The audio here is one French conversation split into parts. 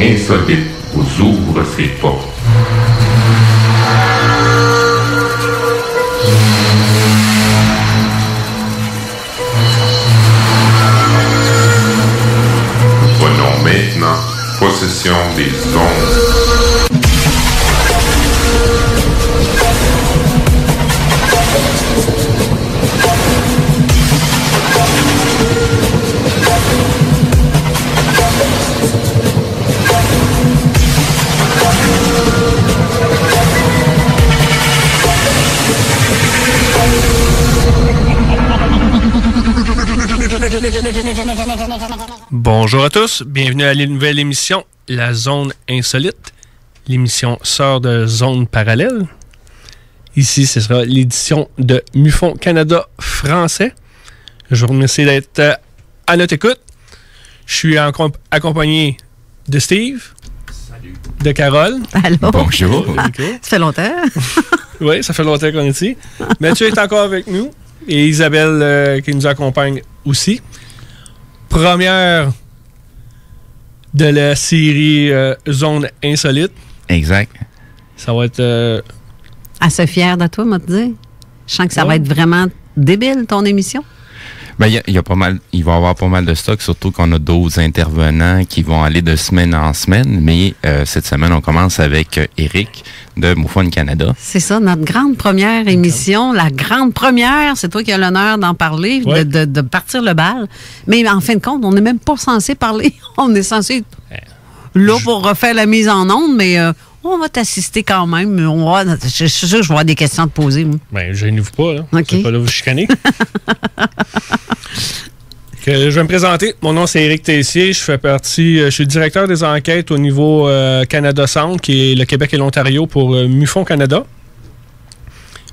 insolite vous ouvre ses portes. Prenons maintenant possession des ondes. Bonjour à tous, bienvenue à la nouvelle émission La Zone Insolite, l'émission sœur de Zone Parallèle. Ici, ce sera l'édition de MUFON Canada français. Je vous remercie d'être à notre écoute. Je suis accompagné de Steve. Salut. De Carole. Allô. Bonjour. Ça fait longtemps. Oui, ça fait longtemps qu'on est ici. Mathieu est encore avec nous et Isabelle qui nous accompagne aussi. Première de la série Zone Insolite. Exact. Ça va être... Assez fière de toi, moi, te dire. Je sens que ça va être vraiment débile, ton émission. Ben, il va y avoir pas mal de stock, surtout qu'on a 12 intervenants qui vont aller de semaine en semaine. Mais cette semaine, on commence avec Eric de MUFON Canada. C'est ça, notre grande première émission. La grande première, c'est toi qui as l'honneur d'en parler, ouais. de partir le bal. Mais en fin de compte, on n'est même pas censé parler. On est censé être là pour refaire la mise en onde, mais on va t'assister quand même. Je suis sûr que je vais avoir des questions à te poser. Moi. Ben, gênez-vous pas, là. OK. C'est pas là vous chicaner. Je vais me présenter. Mon nom, c'est Éric Tessier. Je suis directeur des enquêtes au niveau Canada Centre, qui est le Québec et l'Ontario pour MUFON Canada.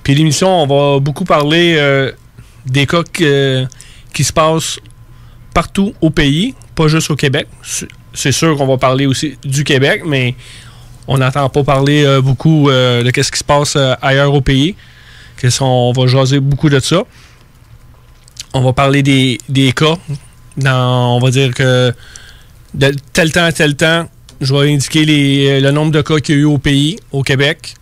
Puis l'émission, on va beaucoup parler des cas qui se passent partout au pays, pas juste au Québec. C'est sûr qu'on va parler aussi du Québec, mais on n'entend pas parler beaucoup de ce qui se passe ailleurs au pays. On va jaser beaucoup de ça. On va parler des cas. On va dire que de tel temps à tel temps, je vais indiquer le nombre de cas qu'il y a eu au pays, au Québec,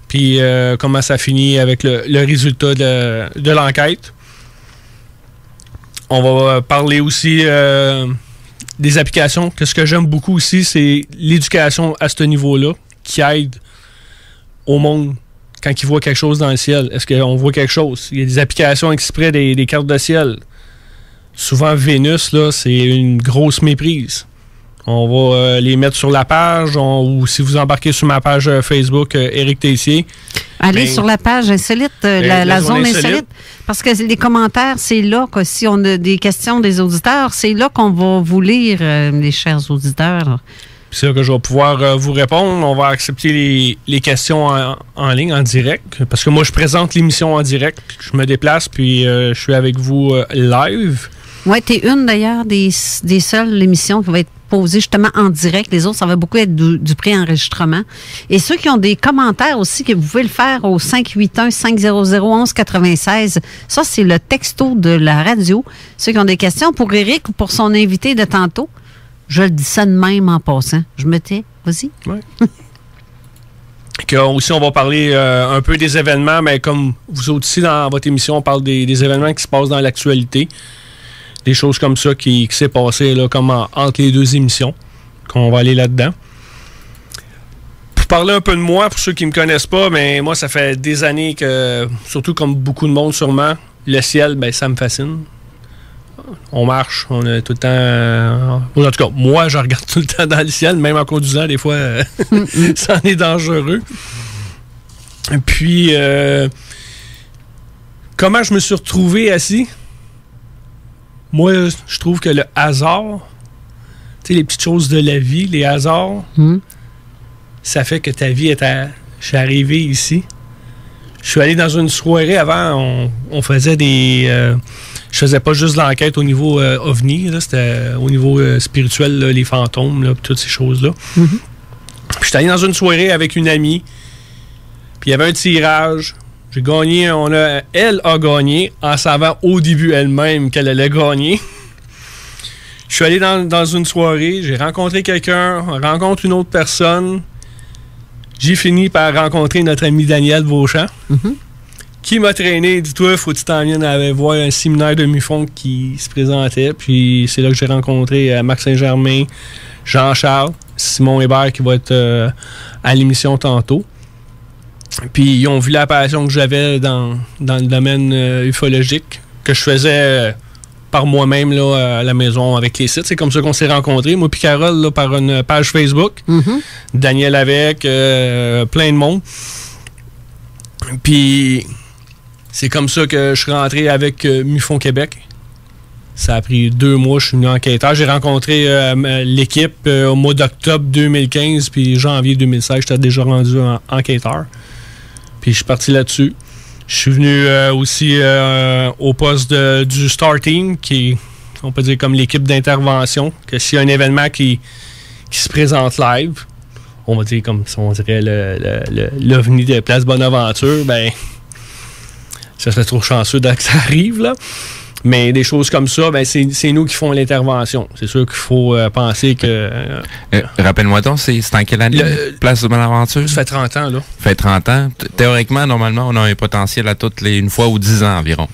puis comment ça finit avec le résultat de l'enquête. On va parler aussi des applications. Ce que j'aime beaucoup aussi, c'est l'éducation à ce niveau-là qui aide au monde. Quand ils voient quelque chose dans le ciel, est-ce qu'on voit quelque chose? Il y a des applications exprès des cartes de ciel. Souvent, Vénus, là, c'est une grosse méprise. On va les mettre sur la page, ou si vous embarquez sur ma page Facebook, Éric Tessier. Allez sur la page Insolite, la zone insolite. Parce que les commentaires, c'est là que si on a des questions des auditeurs, c'est là qu'on va vous lire, les chers auditeurs. C'est là que je vais pouvoir vous répondre. On va accepter les questions en ligne, en direct. Parce que moi, je présente l'émission en direct. Je me déplace, puis je suis avec vous live. Oui, tu es une d'ailleurs des seules émissions qui va être posée justement en direct. Les autres, ça va beaucoup être du pré-enregistrement. Et ceux qui ont des commentaires aussi, que vous pouvez le faire au 581-500-1196. Ça, c'est le texto de la radio. Ceux qui ont des questions pour Éric ou pour son invité de tantôt. Je le dis ça de même en passant. Je me tais. Vas-y. Oui. Aussi, on va parler un peu des événements, mais comme vous autres ici dans votre émission, on parle des événements qui se passent dans l'actualité. Des choses comme ça qui s'est passé là, comme entre les deux émissions, qu'on va aller là-dedans. Pour parler un peu de moi, pour ceux qui ne me connaissent pas, mais moi, ça fait des années que, surtout comme beaucoup de monde sûrement, le ciel, ben, ça me fascine. On marche, on est tout le temps... en tout cas, moi, je regarde tout le temps dans le ciel, même en conduisant, des fois, ça en est dangereux. Et puis, comment je me suis retrouvé assis? Moi, je trouve que le hasard, tu sais, les petites choses de la vie, les hasards, ça fait que ta vie est à... Je suis arrivé ici. Je suis allé dans une soirée avant, on faisait des... je faisais pas juste l'enquête au niveau OVNI, là, c'était au niveau spirituel, là, les fantômes, là, toutes ces choses-là. Puis j'étais allé dans une soirée avec une amie, puis il y avait un tirage. J'ai gagné, elle a gagné en savant au début elle-même qu'elle allait gagner. Je suis allé dans une soirée, j'ai rencontré quelqu'un, on rencontre une autre personne. J'ai fini par rencontrer notre ami Daniel Beauchamp, qui m'a traîné. Dis-toi, faut que tu t'en viennes à voir un séminaire de MUFON qui se présentait. Puis c'est là que j'ai rencontré Marc Saint-Germain, Jean-Charles, Simon Hébert qui va être à l'émission tantôt. Puis ils ont vu la passion que j'avais dans le domaine ufologique, que je faisais par moi-même là, à la maison avec les sites. C'est comme ça qu'on s'est rencontrés. Moi puis Carole, là, par une page Facebook. Daniel avec, plein de monde. Puis c'est comme ça que je suis rentré avec MUFON Québec. Ça a pris 2 mois, je suis venu enquêteur. J'ai rencontré l'équipe au mois d'octobre 2015, puis janvier 2016, j'étais déjà rendu enquêteur. Puis je suis parti là-dessus. Je suis venu aussi au poste du Star Team, qui est, on peut dire, comme l'équipe d'intervention, que s'il y a un événement qui se présente live, on va dire comme si on dirait l'OVNI de Place Bonaventure, ben ça serait trop chanceux que ça arrive, là. Mais des choses comme ça, ben c'est nous qui font l'intervention. C'est sûr qu'il faut penser que... Rappelle-moi donc, c'est en quelle année, Place de Bonaventure? Ça fait 30 ans, là. Ça fait 30 ans. Théoriquement, normalement, on a un potentiel à toutes les 1 fois ou 10 ans environ.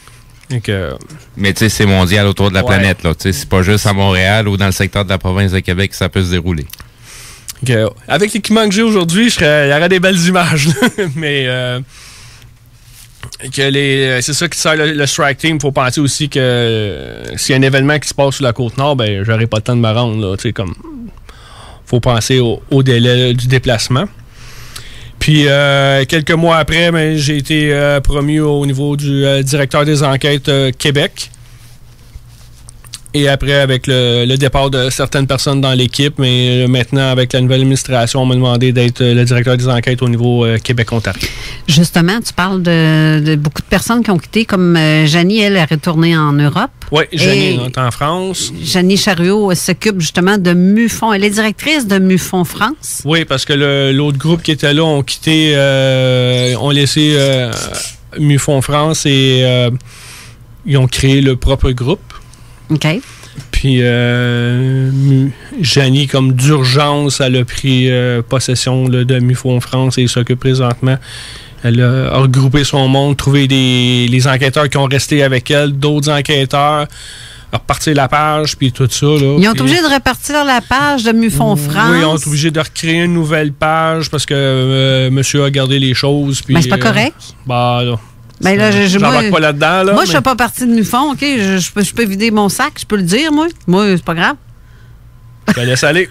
Mais tu sais, c'est mondial autour de la planète, là. C'est pas juste à Montréal ou dans le secteur de la province de Québec que ça peut se dérouler. Avec l'équipement que j'ai aujourd'hui, il y aurait des belles images. Mais... c'est ça qui sert le Strike Team. Il faut penser aussi que s'il y a un événement qui se passe sur la Côte-Nord, ben j'aurai pas le temps de me rendre. Comme faut penser au délai du déplacement. Puis quelques mois après, ben, j'ai été promu au niveau du directeur des enquêtes Québec. Et après, avec le départ de certaines personnes dans l'équipe, mais maintenant, avec la nouvelle administration, on m'a demandé d'être le directeur des enquêtes au niveau Québec-Ontario. Justement, tu parles de beaucoup de personnes qui ont quitté, comme Janie, elle est retournée en Europe. Oui, Janie est en France. Janie Chariot s'occupe justement de MUFON. Elle est directrice de MUFON France. Oui, parce que l'autre groupe qui était là ont quitté, ont laissé MUFON France et ils ont créé le propre groupe. OK. Puis, Janie, comme d'urgence, elle a pris possession là, de MUFON France et s'occupe présentement. Elle a regroupé son monde, trouvé les enquêteurs qui ont resté avec elle, d'autres enquêteurs, repartir la page, puis tout ça. Là, ils ont été obligés de repartir la page de MUFON France. Oui, ils ont été obligés de recréer une nouvelle page parce que monsieur a gardé les choses. Puis, mais c'est pas correct? Là. Ben là, j'embarque pas là-dedans. Là, moi, je fais pas partie de MUFON, OK? Je peux vider mon sac, je peux le dire, moi. Moi, c'est pas grave. Je te laisse aller.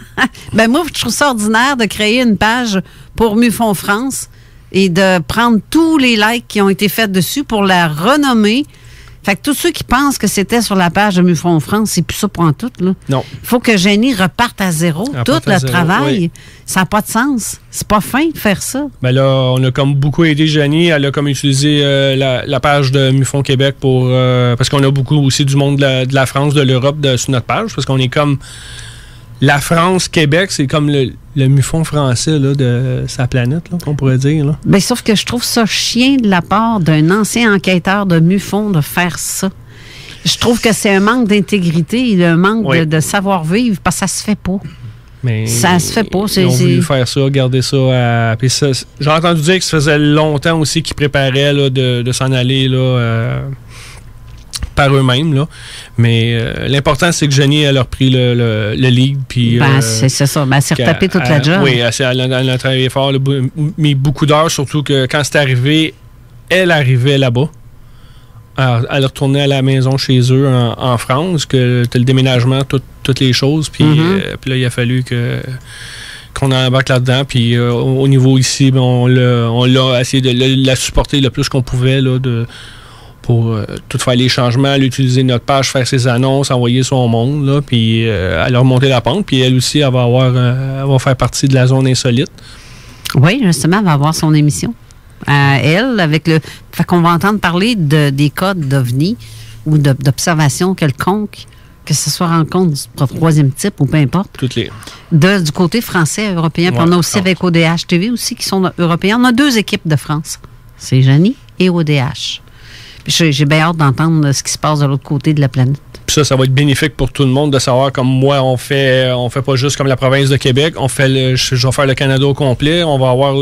Ben moi, je trouve ça ordinaire de créer une page pour MUFON France et de prendre tous les likes qui ont été faits dessus pour la renommer. Fait que tous ceux qui pensent que c'était sur la page de MUFON France, c'est plus ça pour en tout, là. Non. Il faut que Jenny reparte à zéro. Tout le travail, oui. Ça n'a pas de sens. C'est pas fin de faire ça. Ben là, on a comme beaucoup aidé Jenny. Elle a comme utilisé la page de MUFON Québec pour... parce qu'on a beaucoup aussi du monde de la France, de l'Europe sur notre page, parce qu'on est comme... La France, Québec, c'est comme le MUFON français là, de sa planète, là, qu'on pourrait dire. Là. Ben, sauf que je trouve ça chien de la part d'un ancien enquêteur de MUFON de faire ça. Je trouve que c'est un manque d'intégrité, un manque de savoir-vivre, parce que ça se fait pas. Mais ça se fait pas. Ils ont voulu faire ça, garder ça. Puis ça, j'ai entendu dire que ça faisait longtemps aussi qu'ils préparaient là, de s'en aller là, par eux-mêmes. Là. Mais l'important, c'est que Jenny, elle a repris le lead. Puis, c'est ça. Ben, elle s'est retapée toute la job. Oui, elle a travaillé fort, mis beaucoup d'heures, surtout que quand c'est arrivé, elle arrivait là-bas. Alors, elle retournait à la maison chez eux en France, que tu as le déménagement, toutes les choses. Puis, puis là, il a fallu qu'on embarque là-dedans. Puis au niveau ici, ben, on l'a essayé de la supporter le plus qu'on pouvait là, pour tout faire les changements, elle utiliser notre page, faire ses annonces, envoyer son monde, là, puis elle a remonté la pente, puis elle aussi, elle va faire partie de la zone insolite. Oui, justement, elle va avoir son émission. Elle, avec le... Fait qu'on va entendre parler des codes d'OVNI ou d'observation quelconque, que ce soit rencontre du troisième type ou peu importe. Toutes les... Du côté français, européen. Puis on a aussi avec ODH TV aussi qui sont européens. On a 2 équipes de France. C'est Janie et ODH. J'ai bien hâte d'entendre ce qui se passe de l'autre côté de la planète. Puis ça va être bénéfique pour tout le monde de savoir comme moi, on fait pas juste comme la province de Québec, je vais faire le Canada au complet, on va avoir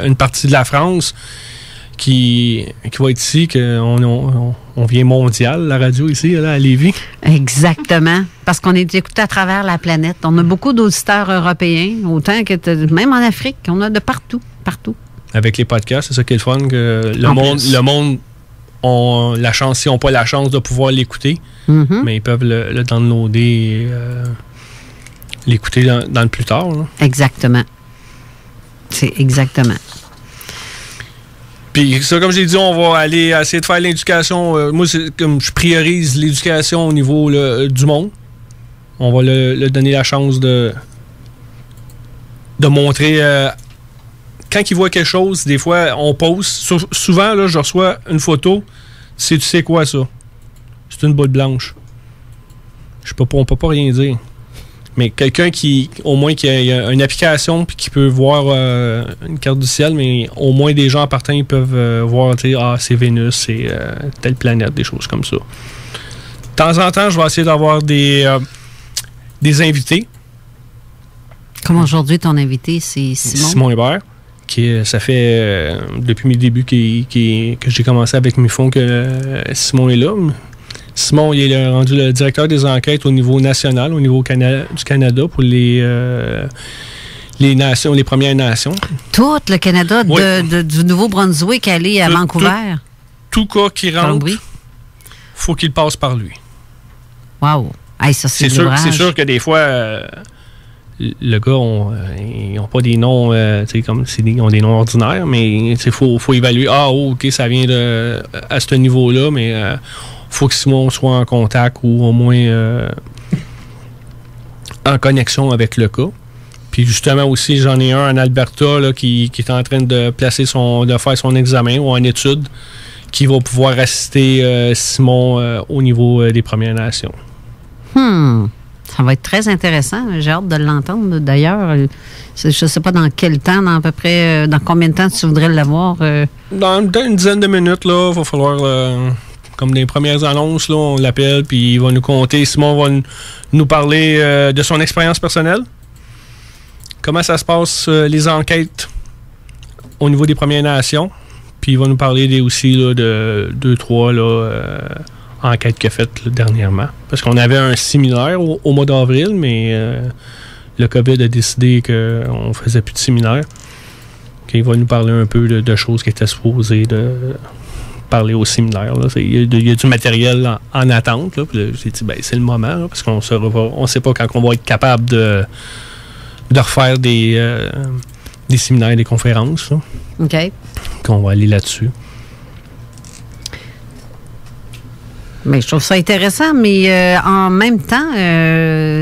une partie de la France qui va être ici, qu'on vient mondial, la radio ici, là, à Lévis. Exactement, parce qu'on est écouté à travers la planète. On a beaucoup d'auditeurs européens, autant que même en Afrique, on a de partout. Avec les podcasts, c'est ça qui est le fun, que le monde ont la chance, s'ils n'ont pas la chance de pouvoir l'écouter, mais ils peuvent le downloader et l'écouter dans le plus tard. Là. Exactement. C'est exactement. Puis ça, comme j'ai dit, on va aller essayer de faire l'éducation. Moi, comme je priorise l'éducation au niveau du monde. On va le donner la chance de montrer... quand il voit quelque chose, des fois, on poste. Souvent, là, je reçois une photo. Tu sais quoi, ça? C'est une boule blanche. On peut pas rien dire. Mais quelqu'un au moins qui a une application puis qui peut voir une carte du ciel, mais au moins des gens en partant, ils peuvent voir, c'est Vénus, c'est telle planète, des choses comme ça. De temps en temps, je vais essayer d'avoir des invités. Comme aujourd'hui, ton invité, c'est Simon? Simon Hébert. Ça fait depuis mes débuts que j'ai commencé avec Mufon que Simon est là. Simon, il est rendu le directeur des enquêtes au niveau national, au niveau du Canada pour les nations, les Premières Nations. Tout le Canada, oui. Du Nouveau-Brunswick aller à Vancouver. Tout cas qui rentre, faut qu'il passe par lui. Wow! Hey, ça, c'est sûr que des fois... le gars, ils n'ont pas des noms, comme ils ont des noms ordinaires, mais il faut évaluer. OK, ça vient à ce niveau-là, mais faut que Simon soit en contact ou au moins en connexion avec le cas. Puis justement aussi, j'en ai un en Alberta là, qui est en train de faire son examen ou en étude, qui va pouvoir assister Simon au niveau des Premières Nations. Ça va être très intéressant. J'ai hâte de l'entendre. D'ailleurs, je ne sais pas dans quel temps, dans combien de temps tu voudrais l'avoir? Dans une dizaine de minutes, il va falloir, comme des premières annonces, là, on l'appelle, puis il va nous conter. Simon va nous parler de son expérience personnelle. Comment ça se passe, les enquêtes au niveau des Premières Nations. Puis il va nous parler aussi là, de 2-3 enquête qu'il a faite dernièrement. Parce qu'on avait un séminaire au mois d'avril, mais le COVID a décidé qu'on ne faisait plus de séminaire. Il va nous parler un peu de choses qui étaient supposées de parler au séminaire. Là. Il y a du matériel en attente. Là. Puis là, j'ai dit, c'est le moment, là, parce qu'on ne sait pas quand on va être capable de refaire des séminaires, des conférences. Là. OK. Qu'on va aller là-dessus. Mais je trouve ça intéressant, mais en même temps,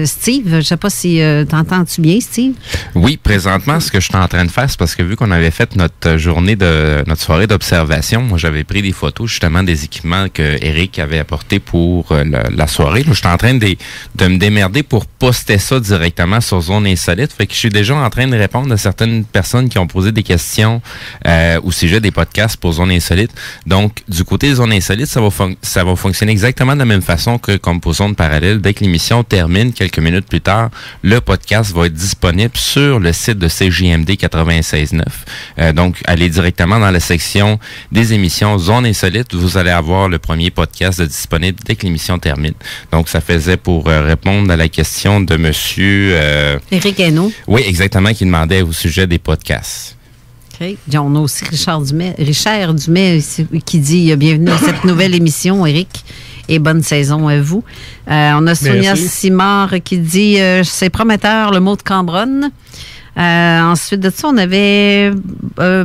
Steve, je ne sais pas si t'entends-tu bien, Steve? Oui, présentement, ce que je suis en train de faire, c'est parce que vu qu'on avait fait notre soirée d'observation, moi j'avais pris des photos justement des équipements que Eric avait apportés pour la soirée. Je suis en train de me démerder pour poster ça directement sur Zone Insolite. Fait que je suis déjà en train de répondre à certaines personnes qui ont posé des questions au sujet des podcasts pour Zone Insolite. Donc, du côté de Zone Insolite, ça va fonctionner exactement de la même façon que comme pour Zone Parallèle. Dès que l'émission termine, quelques minutes plus tard, le podcast va être disponible sur le site de CJMD 96.9. Donc, allez directement dans la section des émissions Zone Insolite. Vous allez avoir le premier podcast disponible dès que l'émission termine. Donc, ça faisait pour répondre à la question de monsieur... Éric Hainaut. Oui, exactement, qui demandait au sujet des podcasts. OK. On a aussi Richard Dumais qui dit bienvenue à cette nouvelle émission, Éric, et bonne saison à vous. On a Sonia Simard qui dit c'est prometteur, le mot de Cambronne. Ensuite de ça, on avait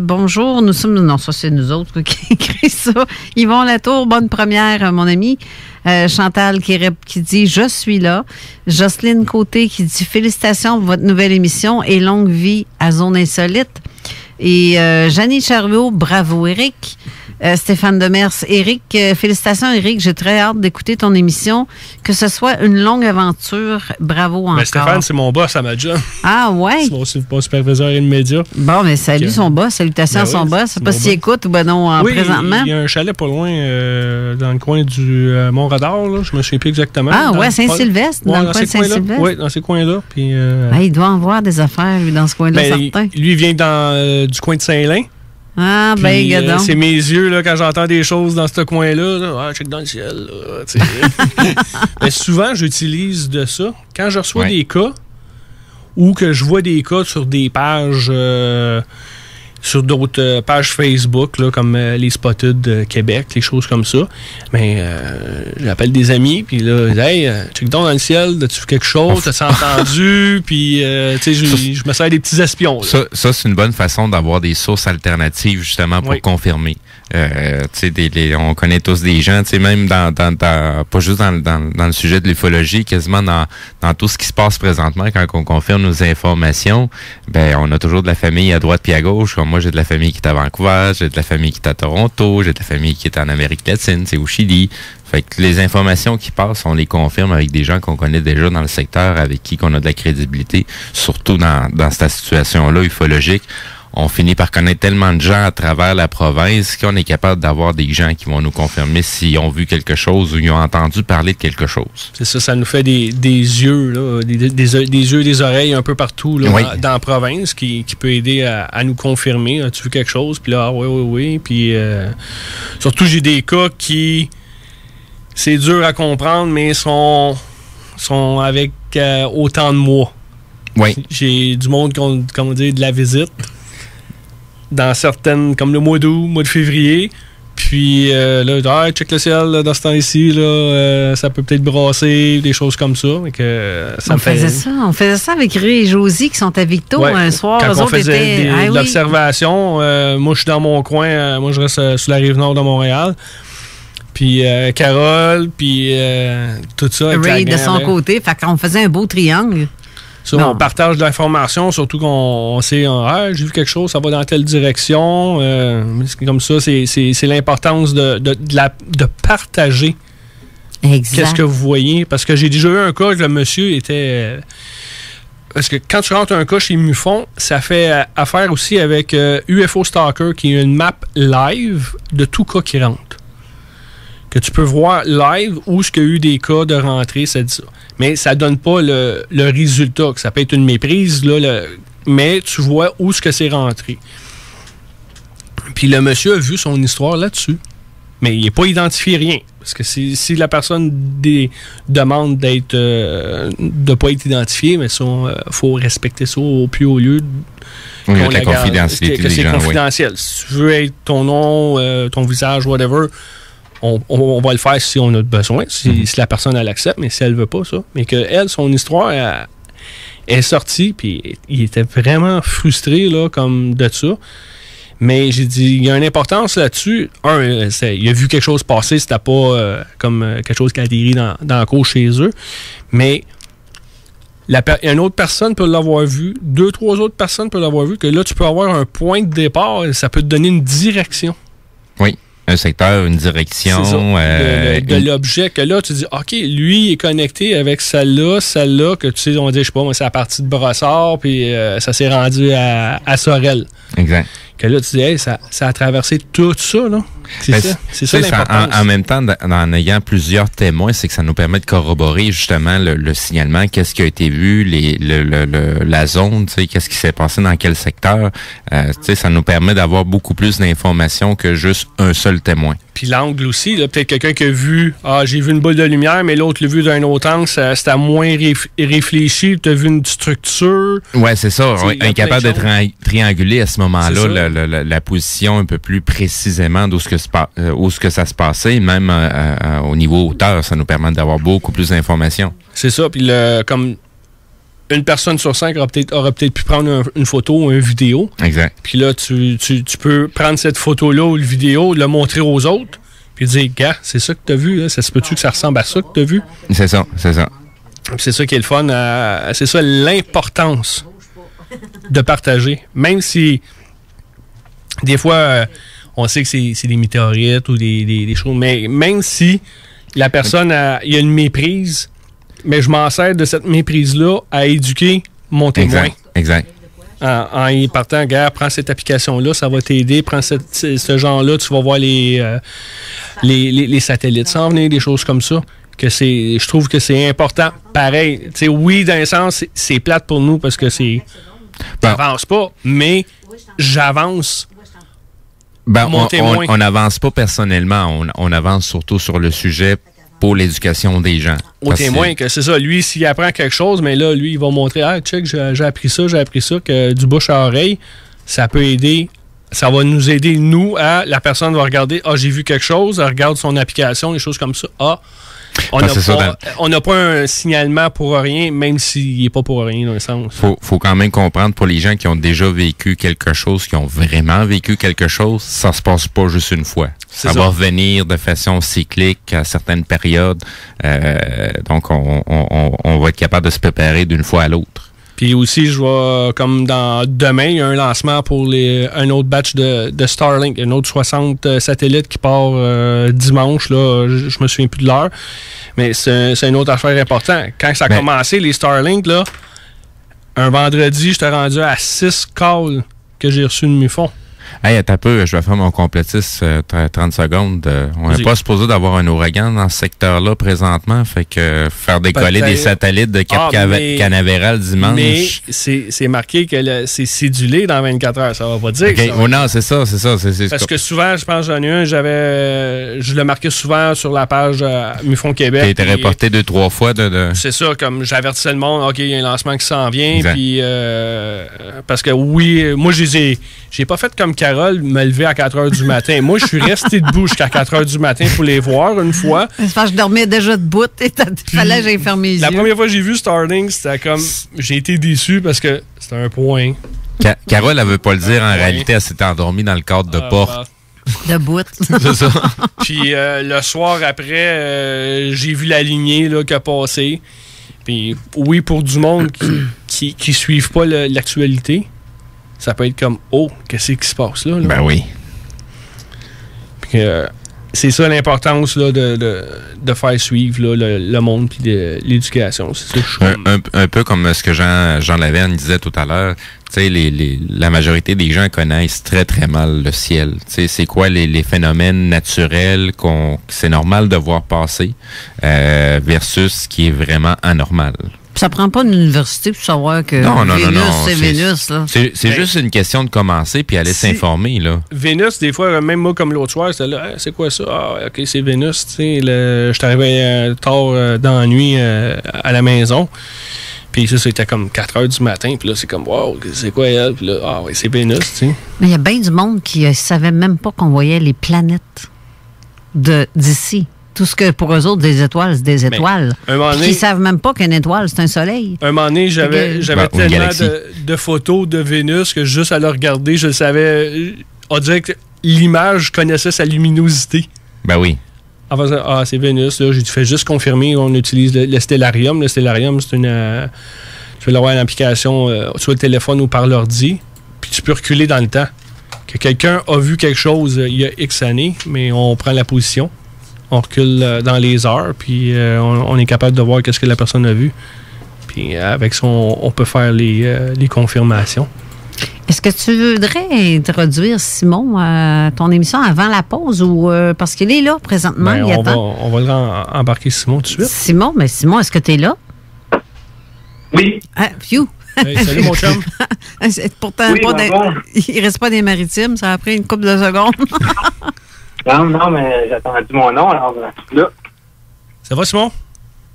bonjour, nous sommes... Non, ça, c'est nous autres qui écrit ça. Yvon Latour, bonne première, mon ami. Chantal qui dit « Je suis là ». Jocelyne Côté qui dit « Félicitations pour votre nouvelle émission et longue vie à Zone Insolite ». Et Jeannie Chariot, bravo, Éric. Stéphane Demers. Éric, félicitations, Éric. J'ai très hâte d'écouter ton émission. Que ce soit une longue aventure. Bravo encore. Stéphane, c'est mon boss à ma job. Ah, ouais? C'est mon superviseur immédiat. Bon, mais salut son boss. Salutations à son boss. Je sais pas s'il écoute ou non présentement. Il y a un chalet pas loin, dans le coin du Mont-Radar. Là. Je me souviens plus exactement. Ah, ouais, Saint-Sylvestre, dans le coin de Saint-Sylvestre. Oui, dans ces coins-là. Puis, il doit en voir des affaires, lui, dans ce coin-là, certain. Lui, il vient du coin de Saint-Lin. Ah, ben, gadon. C'est mes yeux, là, quand j'entends des choses dans ce coin-là. Là, check dans le ciel. Là, mais souvent, j'utilise de ça. Quand je reçois des cas ou que je vois des cas sur des pages, sur d'autres pages Facebook, là, comme les Spotted Québec, les choses comme ça, mais j'appelle des amis, puis là, je dis, hey, check donc dans le ciel, as-tu vu quelque chose, t'as-tu entendu, puis je me sers des petits espions. Là. Ça c'est une bonne façon d'avoir des sources alternatives, justement, pour confirmer. On connaît tous des gens, même pas juste dans le sujet de l'ufologie, quasiment dans tout ce qui se passe présentement, quand on confirme nos informations, ben on a toujours de la famille à droite puis à gauche. Comme moi, j'ai de la famille qui est à Vancouver, j'ai de la famille qui est à Toronto, j'ai de la famille qui est en Amérique latine, c'est au Chili. Fait que les informations qui passent, on les confirme avec des gens qu'on connaît déjà dans le secteur, avec qui qu'on a de la crédibilité, surtout dans cette situation-là ufologique. On finit par connaître tellement de gens à travers la province qu'on est capable d'avoir des gens qui vont nous confirmer s'ils ont vu quelque chose ou ils ont entendu parler de quelque chose. C'est ça, ça nous fait des yeux, là, des yeux, des oreilles un peu partout là, dans la province qui peut aider à nous confirmer. As-tu vu quelque chose? Puis là, oui. Puis surtout, j'ai des cas qui, c'est dur à comprendre, mais sont avec autant de mois. Oui. J'ai du monde, comme on dit, de la visite. Dans certaines, comme le mois d'août, mois de février. Puis là, check le ciel là, dans ce temps-ci, là, ça peut peut-être brasser, des choses comme ça. On faisait ça avec Ré et Josie qui sont à Victo un soir. Quand on faisait de l'observation, moi je suis dans mon coin, moi je reste sur la rive nord de Montréal. Puis Carole, puis tout ça. Ray de son côté, fait qu'on faisait un beau triangle. Ça, on partage de l'information, surtout qu'on sait, j'ai vu quelque chose, ça va dans telle direction. Comme ça, c'est l'importance de partager. Exact. Qu'est-ce que vous voyez? Parce que j'ai déjà eu un cas que le monsieur était... parce que quand tu rentres un cas chez MUFON, ça fait affaire aussi avec UFO Stalker, qui est une map live de tout cas qui rentre. Que tu peux voir live où il y a eu des cas de rentrée, ça dit ça. Mais ça donne pas le résultat, que ça peut être une méprise, là, mais tu vois où c'est rentré. Puis le monsieur a vu son histoire là-dessus. Mais il n'est pas identifié rien. Parce que si la personne demande d'être de pas être identifié, mais ça, faut respecter ça au plus haut lieu. Oui, la confidentialité. Que c'est confidentiel. Si tu veux être ton nom, ton visage, whatever... On va le faire si on a besoin, si la personne elle accepte, mais si elle veut pas ça. Mais qu'elle, son histoire est sortie, puis il était vraiment frustré là, comme de ça. Mais j'ai dit, il y a une importance là-dessus. Il a vu quelque chose passer, c'était pas comme quelque chose qui a atterri dans la cour chez eux. Mais une autre personne peut l'avoir vu, 2-3 autres personnes peuvent l'avoir vu, que là, tu peux avoir un point de départ, ça peut te donner une direction. Oui. Un secteur, une direction. De l'objet que là, tu dis, OK, lui est connecté avec celle-là, que tu sais, on dit, je sais pas, moi, c'est la partie de Brossard, puis ça s'est rendu à Sorel. Exact. Que là, tu dis, hey, ça a traversé tout ça, là. C'est ça l'importance. En même temps, en ayant plusieurs témoins, c'est que ça nous permet de corroborer justement le signalement, qu'est-ce qui a été vu, la zone, qu'est-ce qui s'est passé dans quel secteur. Ça nous permet d'avoir beaucoup plus d'informations que juste un seul témoin. Puis l'angle aussi, peut-être quelqu'un qui a vu, j'ai vu une boule de lumière, mais l'autre l'a vu d'un autre angle, c'était moins réfléchi, tu as vu une structure. Ouais, c'est ça. Incapable de trianguler à ce moment-là la position un peu plus précisément d'où ce que ça se passait, même au niveau hauteur, ça nous permet d'avoir beaucoup plus d'informations. C'est ça, puis comme une personne sur 5 aura peut-être pu prendre une photo ou une vidéo. Exact. Puis là, tu peux prendre cette photo-là ou la vidéo, le montrer aux autres, puis dire, gars, c'est ça que tu as vu, là. Ça se peut-tu que ça ressemble à ça que tu as vu? C'est ça. C'est ça qui est le fun. C'est ça l'importance de partager. Même si des fois, on sait que c'est des météorites ou des choses, mais même si la personne il y a une méprise, mais je m'en sers de cette méprise-là à éduquer mon témoin. Exact. En y partant, gars, prends cette application-là, ça va t'aider, prends ce genre-là, tu vas voir les satellites s'en venir, des choses comme ça. Je trouve que c'est important. Pareil, oui, d'un sens, c'est plate pour nous parce que j'avance pas, mais j'avance. On n'avance pas personnellement, on avance surtout sur le sujet pour l'éducation des gens. Au témoin, que c'est ça. Lui, s'il apprend quelque chose, mais là, lui, il va montrer, check, j'ai appris ça, que du bouche à oreille, ça peut aider. Ça va nous aider, nous, la personne va regarder, j'ai vu quelque chose, elle regarde son application, des choses comme ça. On n'a pas un signalement pour rien, même s'il n'est pas pour rien dans le sens. Faut quand même comprendre, pour les gens qui ont déjà vécu quelque chose, qui ont vraiment vécu quelque chose, ça se passe pas juste une fois. Ça va revenir de façon cyclique à certaines périodes. Donc, on va être capable de se préparer d'une fois à l'autre. Puis aussi, je vois, comme demain, il y a un lancement pour un autre batch de Starlink, un autre 60 satellites qui part dimanche, là, je me souviens plus de l'heure, mais c'est une autre affaire importante. Quand ça a commencé, les Starlink, là, un vendredi, j'étais rendu à 6 calls que j'ai reçus de MUFON. Hey, attends un peu, je vais faire mon complétiste 30 secondes. On n'est pas supposé d'avoir un ouragan dans ce secteur-là présentement, fait que faire décoller des satellites de Cap Canaveral dimanche. Mais c'est marqué que c'est cédulé dans 24 heures, ça va pas dire. Okay. Non, c'est ça. Parce que souvent, je pense j'en ai un, je le marquais souvent sur la page MUFON Québec. Qui a été reporté 2-3 fois. C'est ça, comme j'avertissais le monde, OK, il y a un lancement qui s'en vient, puis parce que oui, moi, j'ai pas fait comme Carole, me lever à 4 heures du matin. Moi, je suis resté debout jusqu'à 4 heures du matin pour les voir une fois. C'est parce que je dormais déjà debout et il fallait que j'aille fermer les yeux. La première fois que j'ai vu Starlink, c'était comme... J'ai été déçu parce que c'était un point. Carole, elle veut pas le dire. En réalité, elle s'était endormie dans le cadre de porte. Debout. C'est ça. Puis le soir j'ai vu la lignée là, qui a passé. Puis oui, pour du monde qui suivent pas l'actualité, ça peut être comme, qu'est-ce qui se passe là? Ben oui. Puis c'est ça l'importance là, de faire suivre là, le monde puis de l'éducation. C'est ça, un peu comme ce que Jean Lavergne disait tout à l'heure. La majorité des gens connaissent très, très mal le ciel. C'est quoi les phénomènes naturels c'est normal de voir passer versus ce qui est vraiment anormal. Ça prend pas une université pour savoir que Vénus, c'est Vénus. Là. C'est juste une question de commencer puis aller s'informer. Là. Vénus, des fois, même moi, comme l'autre soir, c'était là, c'est quoi ça? OK, c'est Vénus. Je suis arrivé tard dans la nuit à la maison. Puis ça, c'était comme 4 heures du matin. Puis là, c'est comme, wow, c'est quoi elle? Puis là, c'est Vénus, tu sais. Mais il y a bien du monde qui ne savait même pas qu'on voyait les planètes d'ici. Tout ce que pour eux autres, des étoiles, c'est des étoiles. Ils ne savent même pas qu'une étoile, c'est un soleil. Un moment donné, j'avais tellement de photos de Vénus que juste à le regarder, je savais. On dirait que l'image, je connaissais sa luminosité. Ben oui. Enfin, c'est Vénus. Là, j'ai fait juste confirmer qu'on utilise le stellarium. Le stellarium, c'est une. Tu peux l'avoir en application sur le téléphone ou par l'ordi. Puis tu peux reculer dans le temps. Que quelqu'un a vu quelque chose il y a X années, mais on prend la position. On recule dans les heures, puis on est capable de voir qu'est-ce que la personne a vu. Puis avec ça, on peut faire les confirmations. Est-ce que tu voudrais introduire Simon à ton émission avant la pause ou parce qu'il est là présentement? On va embarquer Simon tout de suite. Simon, est-ce que tu es là? Oui. Phew! Hey, salut mon chum. Pourtant, il reste pas des maritimes, ça a pris une couple de secondes. Non, mais j'ai attendu mon nom, alors là. Ça va, Simon?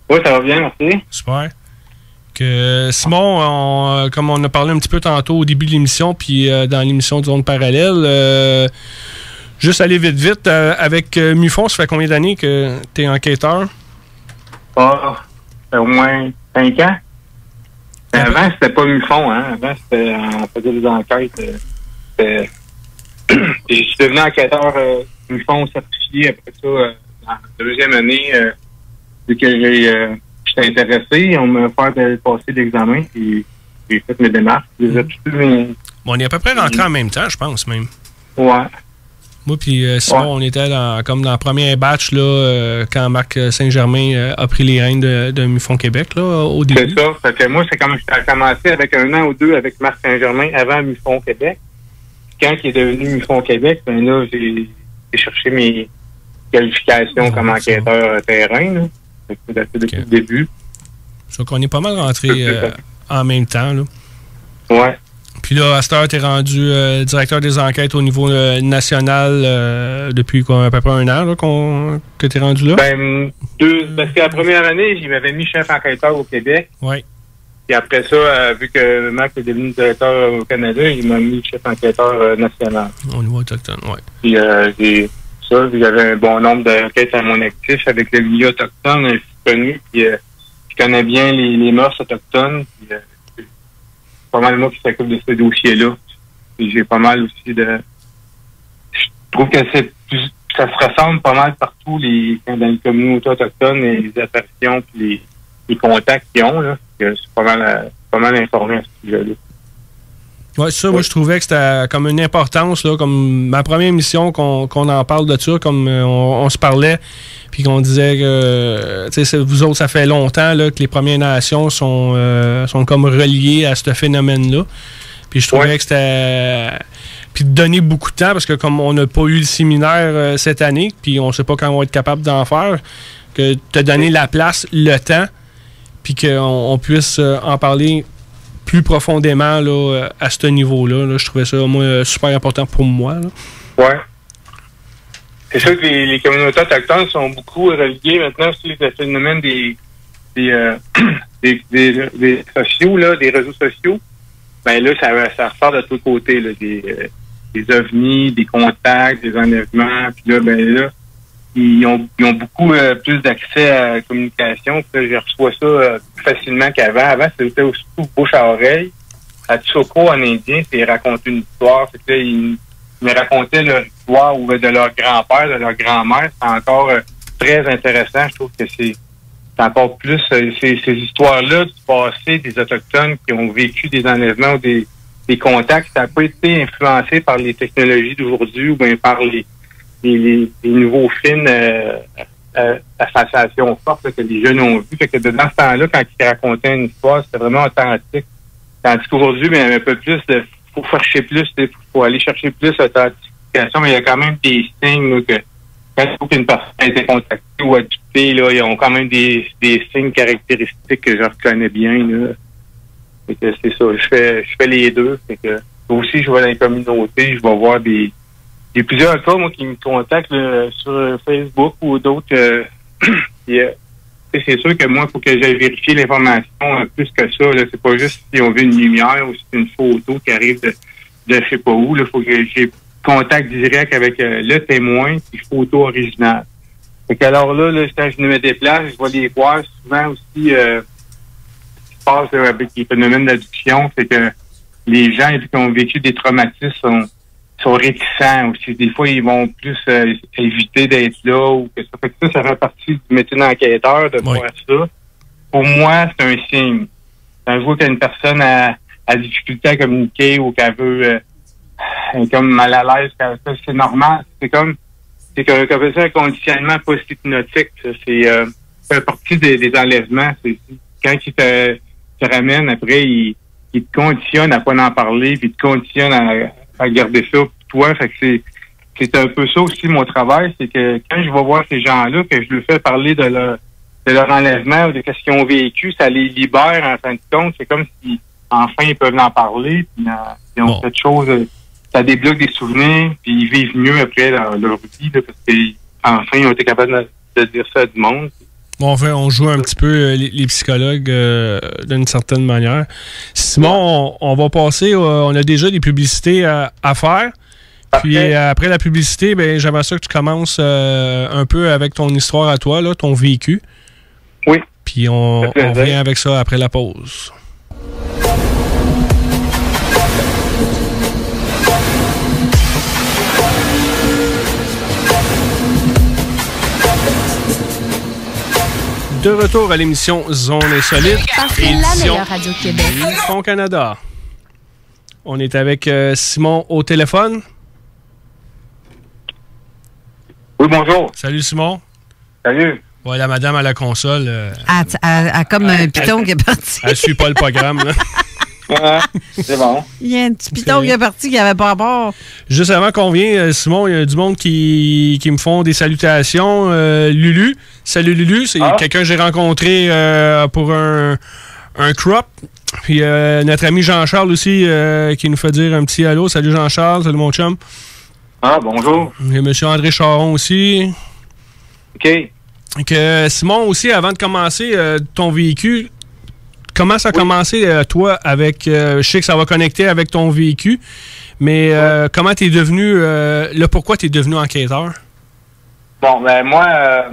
Oui, ça va bien, merci. Super. Simon, comme on a parlé un petit peu tantôt au début de l'émission, puis dans l'émission de Zone Parallèle, juste aller vite, avec MUFON, ça fait combien d'années que tu es enquêteur? Ça fait au moins 5 ans. Avant, c'était pas MUFON, hein. Avant, on faisait des enquêtes. Je suis devenu enquêteur MUFON certifié après ça, dans la deuxième année, vu que j'étais intéressé, on m'a fait passer l'examen, et j'ai fait mes démarches. On est à peu près rentrés en même temps, je pense, même. Ouais. Moi puis Simon, on était comme dans le premier batch là, quand Marc Saint-Germain a pris les rênes de MUFON Québec là, au début. C'est ça. Fait que moi, c'est comme j'ai commencé avec 1 an ou 2 avec Marc Saint-Germain avant MUFON Québec. Quand il est devenu MUFON Québec, ben là, j'ai cherché mes qualifications comme enquêteur terrain. Là. Depuis le début. Je crois qu'on est pas mal rentré en même temps. Là. Ouais. Puis là, à cette heure, tu es rendu directeur des enquêtes au niveau national depuis à peu près 1 an là, que tu es rendu là? Parce que la première année, il m'avait mis chef enquêteur au Québec. Oui. Puis après ça, vu que Marc est devenu directeur au Canada, il m'a mis chef enquêteur national. Au niveau autochtone, oui. Puis j'avais un bon nombre d'enquêtes à mon actif avec le milieu autochtone. Je suis connu, puis je connais bien les mœurs autochtones. Puis, c'est pas mal moi qui s'occupe de ce dossier-là. Puis j'ai pas mal aussi de... Je trouve que ça se ressemble pas mal partout dans les communautés autochtones, et les apparitions puis les contacts qu'ils ont. Là. Je suis pas mal informé à ce sujet-là. Oui, ça, moi, je trouvais que c'était comme une importance, là, comme ma première émission qu'on en parle de ça, comme on se parlait, puis qu'on disait que, tu sais, vous autres, ça fait longtemps là, que les Premières Nations sont comme reliées à ce phénomène-là. Puis je trouvais que c'était... Puis de donner beaucoup de temps, parce que comme on n'a pas eu le séminaire cette année, puis on ne sait pas quand on va être capable d'en faire, que te donner la place, le temps, puis qu'on puisse en parler plus profondément là, à ce niveau-là. Là. Je trouvais ça, moi, super important pour moi. Oui. C'est sûr que les communautés autochtones sont beaucoup reliées maintenant sur le phénomène des sociaux, là, des réseaux sociaux. Ben là, ça ressort de tous les côtés, là, des ovnis, des contacts, des enlèvements. Puis là, ben là, ils ont beaucoup plus d'accès à la communication. Puis là, je reçois ça plus facilement qu'avant. Avant, c'était aussi bouche à oreille. À Tsoko, en indien, c'est raconter une histoire. Fait que là, ils me racontaient leur histoire ou de leur grand-père, de leur grand-mère. C'est encore très intéressant. Je trouve que c'est encore plus ces histoires-là du passé des Autochtones qui ont vécu des enlèvements ou des contacts. Ça n'a pas été influencé par les technologies d'aujourd'hui ou bien par les nouveaux films à sensation forte là, que les jeunes ont vu. Fait que dans ce temps-là, quand ils racontaient une histoire, c'était vraiment authentique. Tandis qu'aujourd'hui, il y a un peu plus de... faut chercher plus, faut aller chercher plus d'authentification, mais il y a quand même des signes là, que quand une personne a été contactée ou adoptée, là, ils ont quand même des signes caractéristiques que je reconnais bien. Là. Fait que c'est ça. Je fais les deux. Fait que aussi, je vais dans les communautés, je vais voir des... Il y a plusieurs cas, moi, qui me contactent là, sur Facebook ou d'autres. C'est sûr que moi, il faut que j'aille vérifier l'information plus que ça. Là. C'est pas juste si on veut une lumière ou si c'est une photo qui arrive de je sais pas où. Il faut que j'ai contact direct avec le témoin et photo originale. Fait que alors là, quand je me déplace, je vais les voir. Souvent aussi, ce qui se passe avec les phénomènes d'addiction, c'est que les gens qui ont vécu des traumatismes sont réticents aussi. Des fois, ils vont plus éviter d'être là ou que ça. Fait que ça fait partie du métier d'enquêteur de voir ça. Pour moi, c'est un signe. Quand je vois qu'une personne a difficulté à communiquer ou qu'elle veut être comme mal à l'aise, c'est normal. C'est un conditionnement post-hypnotique. C'est fait partie des enlèvements. C'est quand ils te ramènent, après, ils te conditionnent à pas en parler, puis ils te conditionnent à garder ça pour toi. Fait que c'est un peu ça aussi mon travail, c'est que quand je vais voir ces gens-là, que je leur fais parler de leur enlèvement ou de ce qu'ils ont vécu, ça les libère en fin de compte. C'est comme si enfin ils peuvent en parler, puis ils ont quelque chose, ça débloque des souvenirs, puis ils vivent mieux après dans leur vie, là, parce qu'enfin ils ont été capables de dire ça à du monde. Bon, enfin, on joue un petit peu les psychologues d'une certaine manière. Simon, on va passer, on a déjà des publicités à faire. Puis après la publicité, ben j'aimerais ça que tu commences un peu avec ton histoire à toi, là, ton vécu. Oui. Puis on revient avec ça après la pause. De retour à l'émission Zone Insolite. C'est la meilleure radio Québec. MUFON Canada. On est avec Simon au téléphone. Oui, bonjour. Salut, Simon. Salut. Ouais, la madame à la console. Elle comme un piton qui est parti. Elle suit pas le programme, là. Ouais, c'est bon. Il y a un petit piton qui est parti qui n'avait pas rapport. Juste avant qu'on vienne, Simon, il y a du monde qui me font des salutations. Lulu. Salut, Lulu. C'est quelqu'un que j'ai rencontré pour un crop. Puis notre ami Jean-Charles aussi qui nous fait dire un petit allô. Salut Jean-Charles, salut mon chum. Ah, bonjour. Il y a M. André Charon aussi. OK. Simon aussi, avant de commencer ton véhicule, comment ça a commencé, toi, avec... je sais que ça va connecter avec ton véhicule, mais comment tu es devenu... pourquoi tu es devenu enquêteur? Bon, ben moi,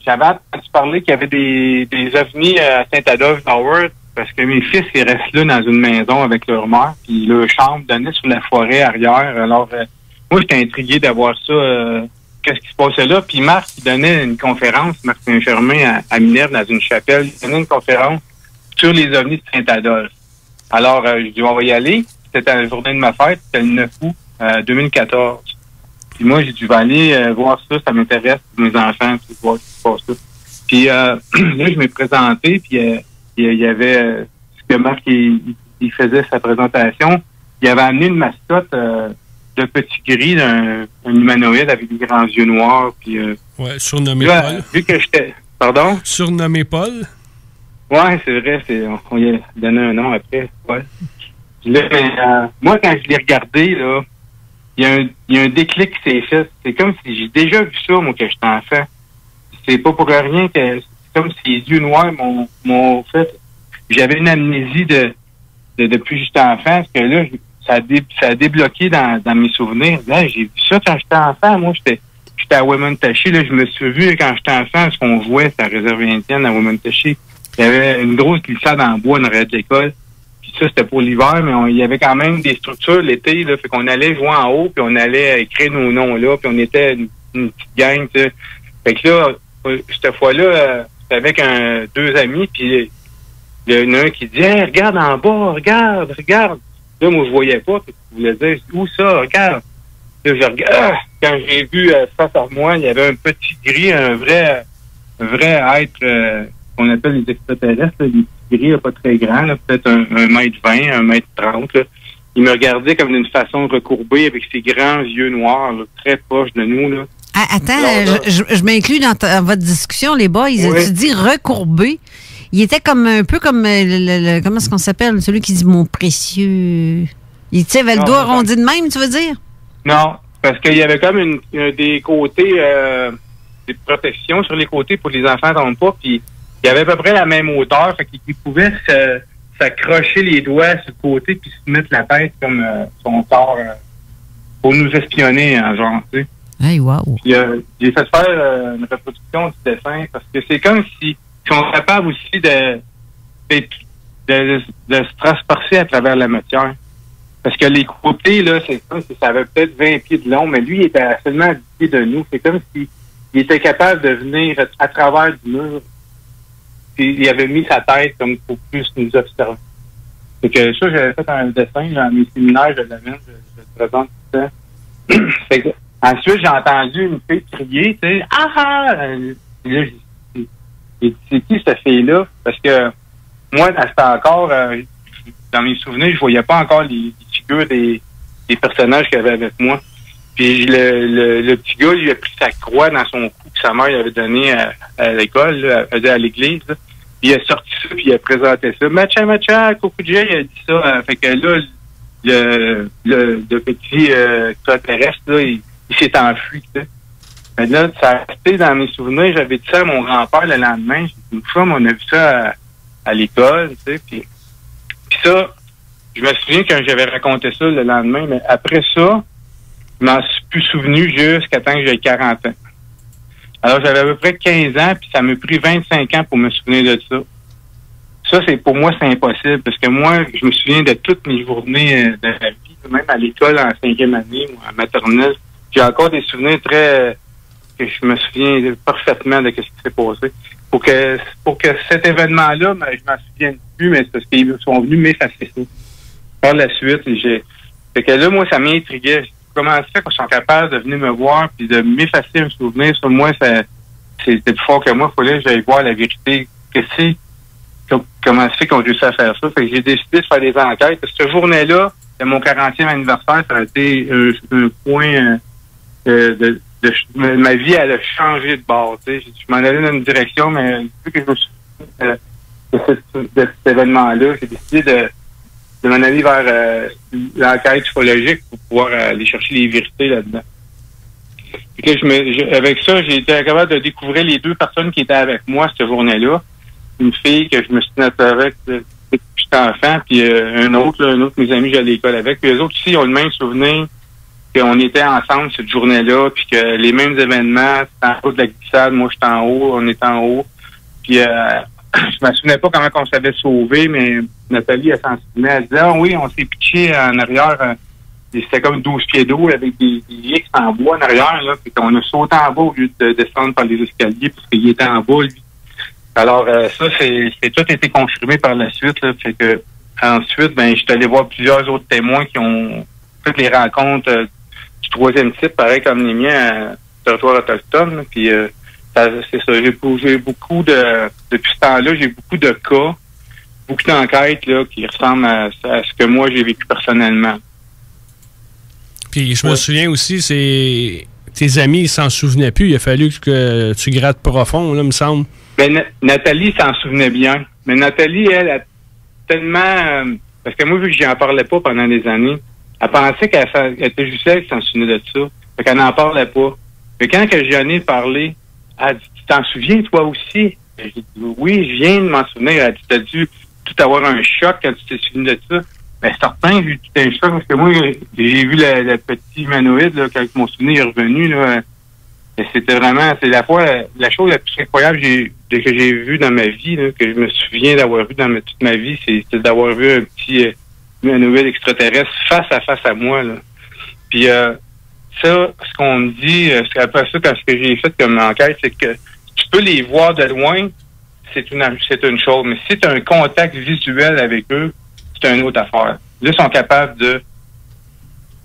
j'avais entendu parler qu'il y avait des ovnis à Saint-Adolphe, Howard, parce que mes fils, ils restent là dans une maison avec leur mère, puis leur chambre donnait sur la forêt arrière. Alors, moi, j'étais intrigué d'avoir ça... qu'est-ce qui se passait là. Puis Marc, il donnait une conférence, Marc Saint-Germain à Minerve, dans une chapelle. Il donnait une conférence sur les ovnis de Saint-Adolphe. Alors, je dis, on va y aller. C'était la journée de ma fête, c'était le 9 août 2014. Puis moi, j'ai dit, je vais aller voir ça, ça m'intéresse, mes enfants, puis voir ce qui se passe là. Puis là, je m'ai présenté, puis il y avait ce que Marc, il faisait sa présentation. Il avait amené une mascotte... de petit gris, un humanoïde avec des grands yeux noirs. Puis, surnommé là, Paul. Vu que j'étais... Pardon? Surnommé Paul? Ouais, c'est vrai. On lui a donné un nom après. Ouais. Puis là, moi, quand je l'ai regardé, là, il y a un déclic qui s'est fait. C'est comme si j'ai déjà vu ça, moi, que j'étais enfant. C'est pas pour rien que... C'est comme si les yeux noirs m'ont fait... J'avais une amnésie depuis que j'étais enfant, parce que là... Ça a débloqué dans mes souvenirs. Là, j'ai vu ça quand j'étais enfant. Moi, j'étais à Wemontaché. Là, je me suis vu quand j'étais enfant, ce qu'on jouait, c'était la réserve indienne à Wemontaché. Il y avait une grosse glissade en bois en arrière de l'école. Puis ça, c'était pour l'hiver, mais il y avait quand même des structures l'été. Là, fait qu'on allait jouer en haut, puis on allait écrire nos noms là, puis on était une petite gang. T'sais. Fait que là, cette fois-là, c'était avec deux amis, puis il y en a un qui dit « Hey, regarde en bas, regarde. » Là, moi, je voyais pas. Puis je voulais dire, où ça? Regarde. Là, je regarde. Quand j'ai vu face à moi, il y avait un petit gris, un vrai être qu'on appelle les extraterrestres, là, des petits gris, là, pas très grands, là, peut-être 1m20, 1m30. Là. Il me regardait comme d'une façon recourbée avec ses grands yeux noirs, là, très proches de nous. Là. Ah, attends, alors, je m'inclus dans votre discussion, les boys. Oui. Tu dis recourbé. Il était comme un peu comme comment est-ce qu'on s'appelle? Celui qui dit mon précieux. Il avait le doigt arrondi de même, tu veux dire? Non, parce qu'il y avait comme des côtés, des protections sur les côtés pour que les enfants ne tombent pas. Puis il y avait à peu près la même hauteur, fait qu'il pouvait s'accrocher les doigts sur le côté puis se mettre la tête comme son corps pour nous espionner, en genre, tu sais. Hey, wow. Puis j'ai fait faire une reproduction du dessin parce que c'est comme si ils sont capables aussi de se transpercer à travers la matière. Parce que les côtés, là, c'est comme si ça avait peut-être 20 pieds de long, mais lui, il était à seulement 10 pieds de nous. C'est comme s'il était capable de venir à travers du mur. Puis il avait mis sa tête comme pour plus nous observer. Fait que ça, j'avais fait un dessin dans mes séminaires, je l'amène, je le présente tout ça. Fait que, ensuite, j'ai entendu une fille crier, tu sais, ah! Et là, et c'est qui cette fille-là? Parce que moi, c'était encore, dans mes souvenirs, je voyais pas encore les figures des personnages qu'il y avait avec moi. Puis le petit gars, il a pris sa croix dans son cou que sa mère lui avait donné à l'école, là, à l'église. Là. Puis il a sorti ça, puis il a présenté ça. Matcha, Kokouja, il a dit ça. Fait que là, le petit extraterrestre, là, il s'est enfui, tu sais. Mais là, ça a resté dans mes souvenirs. J'avais dit ça à mon grand-père le lendemain. Une fois, on a vu ça à l'école, tu sais. Puis ça, je me souviens quand j'avais raconté ça le lendemain, mais après ça, je m'en suis plus souvenu jusqu'à temps que j'aie 40 ans. Alors, j'avais à peu près 15 ans, puis ça m'a pris 25 ans pour me souvenir de ça. Ça, pour moi, c'est impossible, parce que moi, je me souviens de toutes mes journées de la vie, même à l'école en 5e année, ou en maternelle. J'ai encore des souvenirs que je me souviens parfaitement de ce qui s'est passé. Pour que cet événement-là, je m'en souvienne plus, mais c'est parce qu'ils sont venus m'effacer ça. Par la suite, fait que là, moi, ça m'intriguait. comment ça fait qu'ils sont capables de venir me voir puis de m'effacer un souvenir? Sur moi, c'était plus fort que moi. Il fallait que j'aille voir la vérité. Comment ça fait qu'on réussit à faire ça? Fait que j'ai décidé de faire des enquêtes. Cette journée-là, de mon 40e anniversaire, ça a été un point de ma vie, elle a changé de bord. Je m'en allais dans une direction, mais vu que je me suis de cet événement-là, j'ai décidé de m'en aller vers l'enquête ufologique pour pouvoir aller chercher les vérités là-dedans. Et que avec ça, j'ai été capable de découvrir les 2 personnes qui étaient avec moi cette journée-là. Une fille que je me suis noté avec depuis que j'étais enfant, puis un autre de mes amis, j'allais à l'école avec. Puis les autres aussi ont le même souvenir qu'on était ensemble cette journée-là, puis que les mêmes événements, c'était en haut de la glissade, moi j'étais en haut, on était en haut. Puis je me souvenais pas comment on s'avait sauvé, mais Nathalie, elle s'en souvenait. Elle disait, oui, on s'est pitché en arrière. C'était comme 12 pieds d'eau avec des X en bois en arrière. Là, puis on a sauté en bas au lieu de descendre par les escaliers parce qu'il était en bas, lui. Alors, ça, c'est tout été confirmé par la suite. Là, fait que ensuite, je suis allé voir plusieurs autres témoins qui ont fait les rencontres du 3e type, pareil comme les miens, à territoire autochtone. Là, puis c'est ça, j'ai beaucoup depuis ce temps-là, j'ai beaucoup de cas, beaucoup d'enquêtes là, qui ressemblent à ce que moi j'ai vécu personnellement. Puis je me souviens aussi, c'est tes amis, ils s'en souvenaient plus. Il a fallu que tu grattes profond, là, me semble. Nathalie s'en souvenait bien. Mais Nathalie, elle a tellement... parce que moi, vu que j'en parlais pas pendant des années, elle pensait qu'elle était juste elle qui s'en souvenait de ça. Fait qu'elle n'en parlait pas. Mais quand j'en ai parlé, elle dit, tu t'en souviens, toi aussi? J'ai dit, oui, je viens de m'en souvenir. Elle dit, t'as dû tout avoir un choc quand tu t'es souvenu de ça. Certains, j'ai eu tout un choc parce que moi, j'ai vu le petit humanoïde, là, quand mon souvenir est revenu, là. C'était vraiment, c'est la chose la plus incroyable que j'ai vue dans ma vie, là, que je me souviens d'avoir vu dans toute ma vie, c'est d'avoir vu un petit humanoïde extraterrestre face à moi, là. Puis, ça, ce qu'on me dit, c'est après ça, quand ce que j'ai fait comme enquête, c'est que tu peux les voir de loin, c'est une chose, mais si tu as un contact visuel avec eux, c'est une autre affaire. Là, ils sont capables de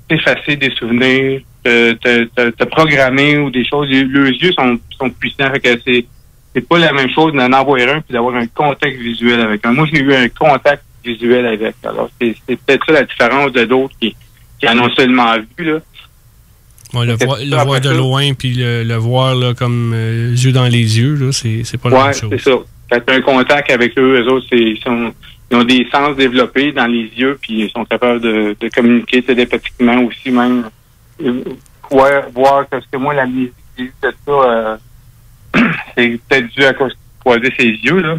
t'effacer des souvenirs, te programmer ou des choses. Leurs yeux sont puissants. Fait que c'est pas la même chose d'en avoir un puis d'avoir un contact visuel avec un. Moi, j'ai eu un contact visuel avec. Alors, c'est peut-être ça la différence de d'autres qui en ont seulement vu, là. Ouais, le voir de loin puis le voir là, comme yeux dans les yeux, là, c'est pas la même chose. Ouais, c'est ça. Quand tu as un contact avec eux, eux autres, ils ont des sens développés dans les yeux, puis ils sont capables de communiquer télépathiquement aussi, même. Voir parce que moi, la musique que j'ai eue de ça, c'est peut-être dû à cause de croiser ses yeux, là.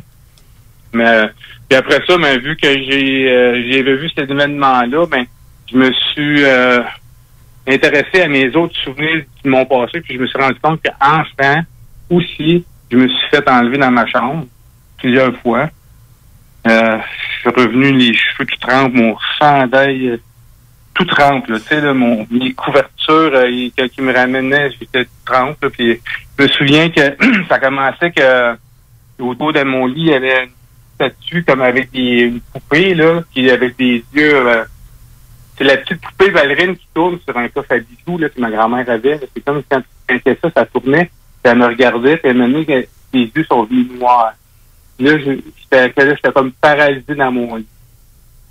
Mais puis après ça, vu que j'avais vu cet événement-là, je me suis intéressé à mes autres souvenirs qui m'ont passé, puis je me suis rendu compte qu'enfant, aussi, je me suis fait enlever dans ma chambre plusieurs fois. Je suis revenu, les cheveux qui trempent, mon chandail tout trempe, là, tu sais, là, mes couvertures qui me ramenaient, j'étais tout trempe, là, puis je me souviens que ça commençait que autour de mon lit, il y avait une statue comme avec une poupée, là, qui avec des yeux, c'est la petite poupée ballerine qui tourne sur un coffre à bijoux, là, que ma grand-mère avait. C'est comme quand tu faisais ça tournait, puis elle me regardait, puis elle m'a dit que les yeux sont venus noirs. Là, j'étais comme paralysé dans mon lit.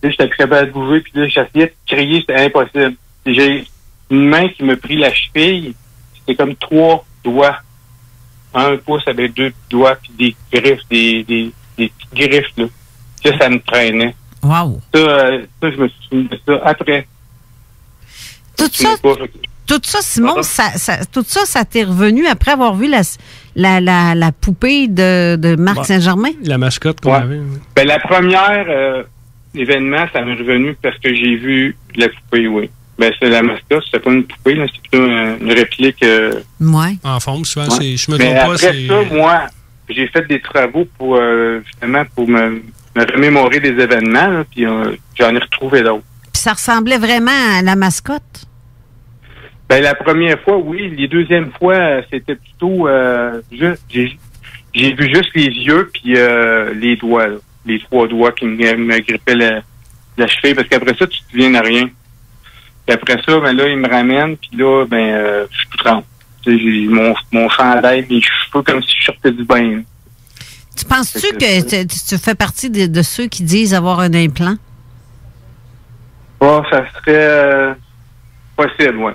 Là, j'étais plus capable de bouger, puis là, j'essayais de crier, c'était impossible. Puis j'ai une main qui me prit la cheville, c'était comme 3 doigts. Un pouce avec 2 doigts, puis des griffes, des petites griffes, là. Ça me traînait. Wow! Ça, je me suis souvenu de ça après. Tout ça, Simon, ça t'est revenu après avoir vu la poupée de Marc Saint-Germain? La mascotte qu'on avait. Oui. La première événement, ça m'est revenu parce que j'ai vu la poupée, oui. C'est la mascotte, c'était pas une poupée, là, c'est plutôt une réplique. Ouais. En forme, souvent, je me trompe pas. Après ça, moi, j'ai fait des travaux pour justement pour me remémorer des événements, là, puis j'en ai retrouvé d'autres. Puis ça ressemblait vraiment à la mascotte? La première fois, oui. Les deuxièmes fois, c'était plutôt juste. J'ai vu juste les yeux puis les doigts, là. Les 3 doigts qui me grippaient la cheville, parce qu'après ça, tu te souviens de rien. Puis après ça, ben là, il me ramène, puis là, je suis tout trempe. J'ai mon chandail, mes cheveux comme si je sortais du bain. Tu penses-tu que tu fais partie de ceux qui disent avoir un implant? Oh, ça serait possible, oui.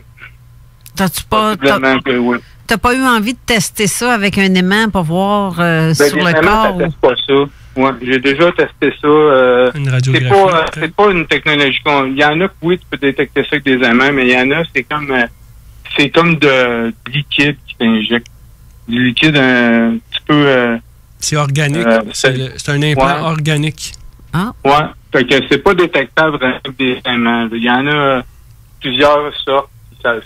T'as-tu pas... T'as pas eu envie de tester ça avec un aimant pour voir sur le corps? Ça teste pas ça. Ouais, j'ai déjà testé ça. Une radiographie. C'est pas une technologie. Il y en a que oui, tu peux détecter ça avec des aimants, mais il y en a, c'est comme de liquide qui t'injecte. Du liquide un petit peu. C'est organique. C'est un implant organique. Ah. Ouais. Fait que c'est pas détectable avec des aimants. Il y en a plusieurs sortes.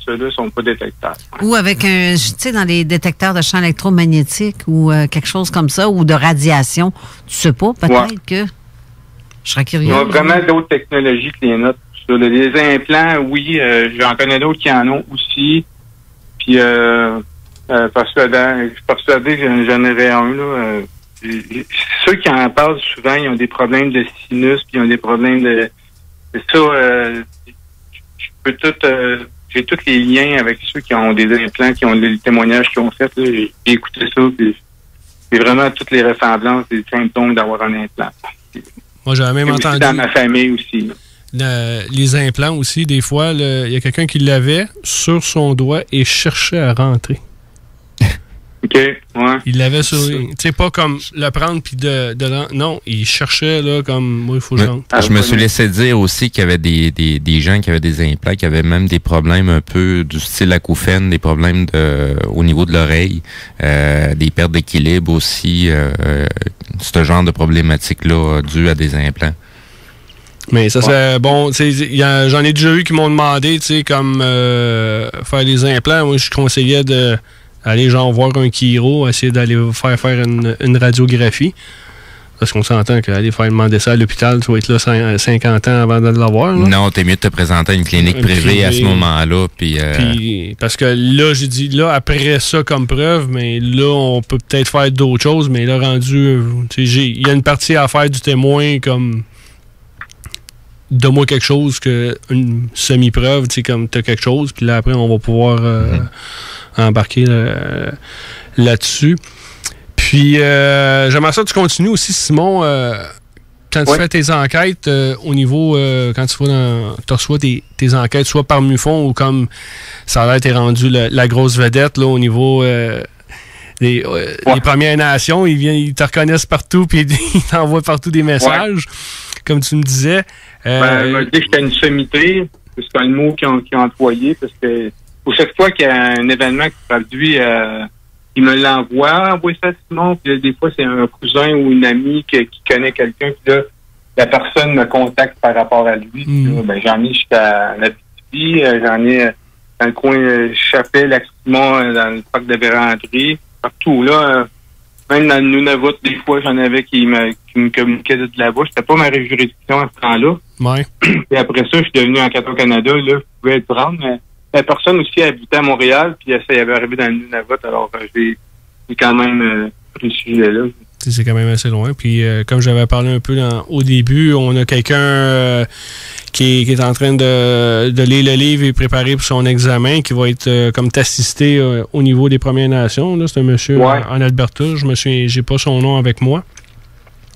Ceux-là sont pas détectables. Ou avec tu sais, dans les détecteurs de champs électromagnétiques ou quelque chose comme ça, ou de radiation. Tu sais pas, peut-être que... Je serais curieux. Il y a vraiment d'autres technologies que les nôtres. Sur les implants, oui, j'en connais d'autres qui en ont aussi. Puis, je suis persuadé que j'en aurais un, là. Ceux qui en parlent souvent, ils ont des problèmes de sinus, puis ils ont des problèmes de... Ça, je peux tout... j'ai tous les liens avec ceux qui ont des implants, qui ont les témoignages qu'ils ont fait. J'ai écouté ça, puis c'est vraiment toutes les ressemblances des symptômes d'avoir un implant. Moi, j'avais même entendu... dans ma famille aussi. Les implants aussi, des fois, il y a quelqu'un qui l'avait sur son doigt et cherchait à rentrer. OK, ouais. Il l'avait sur... Tu sais, pas comme le prendre puis non, il cherchait, là, comme, moi, il faut que je rentre. Je me suis laissé dire aussi qu'il y avait des gens qui avaient des implants, qui avaient même des problèmes un peu du style acouphène, des problèmes au niveau de l'oreille, des pertes d'équilibre aussi, ce genre de problématiques-là dues à des implants. Mais ça, c'est bon. J'en ai déjà eu qui m'ont demandé, tu sais, comme faire les implants. Moi, je conseillais d'aller genre voir un chiro, essayer d'aller faire une radiographie. Parce qu'on s'entend qu'aller faire demander ça à l'hôpital, tu vas être là 50 ans avant de l'avoir. Là. Non, t'es mieux de te présenter à une clinique privée à ce moment-là. Puis, parce que là, j'ai dit, là, après ça comme preuve, mais là, on peut peut-être faire d'autres choses, mais là, rendu, il y a une partie à faire du témoin comme... Donne-moi quelque chose, une semi-preuve, tu sais, comme tu as quelque chose, puis là, après, on va pouvoir embarquer là-dessus. Puis, j'aimerais ça que tu continues aussi, Simon, quand tu fais tes enquêtes au niveau, quand tu reçois tes enquêtes, soit par MUFON ou comme ça a l'air, t'es rendu la grosse vedette là, au niveau des Premières Nations, ils te reconnaissent partout, puis ils t'envoient partout des messages, comme tu me disais. Il m'a dit que j'étais une sommité, c'est un mot qu'ils ont employé, parce que pour chaque fois qu'il y a un événement qui se produit, il me l'envoie, envoie ça à Simon, puis là, des fois c'est un cousin ou une amie qui connaît quelqu'un, puis là, la personne me contacte par rapport à lui. Puis là, j'en ai jusqu'à Abitibi, j'en ai dans le coin Chapelle, Lac-Simon, dans le parc de Vérandrie, partout là. Même dans le Nunavut, des fois, j'en avais qui me communiquaient de là-bas. C'était pas ma juridiction à ce temps-là. Ouais. Et après ça, je suis devenu enquêteur au Canada. Là, je pouvais être prendre, mais la personne aussi habitait à Montréal, puis ça y avait arrivé dans le Nunavut. Alors, j'ai quand même pris ce sujet-là. C'est quand même assez loin. Puis, comme j'avais parlé un peu au début, on a quelqu'un qui est en train de lire le livre et préparer pour son examen, qui va être comme t'assister au niveau des Premières Nations. Là, c'est un monsieur en Alberta. J'ai pas son nom avec moi.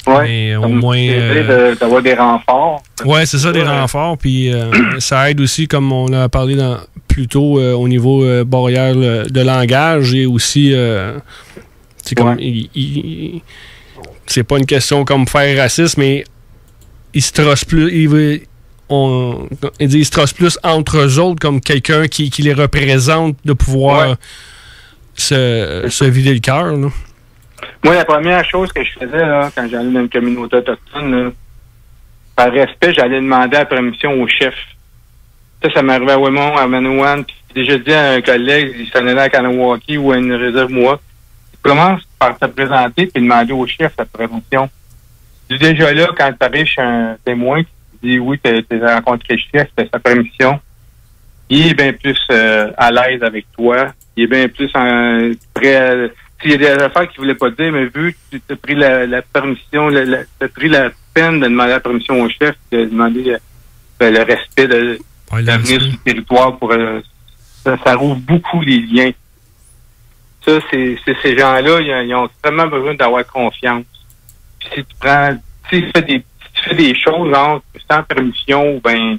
Oui. Mais au moins. D'avoir des renforts. Oui, c'est ça, des renforts. Puis ça aide aussi, comme on a parlé plus tôt, au niveau barrière de langage et aussi. C'est comme. C'est pas une question comme faire raciste, mais ils se trossent plus. Ils se trossent plus entre eux autres comme quelqu'un qui les représente de pouvoir se vider le cœur. Moi, la première chose que je faisais là, quand j'allais dans une communauté autochtone, là, par respect, j'allais demander la permission au chef. Ça m'arrivait à Wemont, à Manawan, puis j'ai déjà dit à un collègue, il s'en allait à Kanawaki ou à une réserve Mohawk. Tu commences par te présenter puis demander au chef sa permission. Déjà là, quand tu arrives chez un témoin, tu dis oui, tu as rencontré le chef, tu as sa permission. Il est bien plus à l'aise avec toi. Il est bien plus prêt. S'il y a des affaires qu'il ne voulait pas dire, mais vu que tu as pris la permission, tu as pris la peine de demander la permission au chef, de demander le respect d'avenir sur le territoire. Ça rouvre beaucoup les liens. Ça, c'est ces gens-là, ils ont extrêmement besoin d'avoir confiance. Puis si tu fais des choses sans permission, ben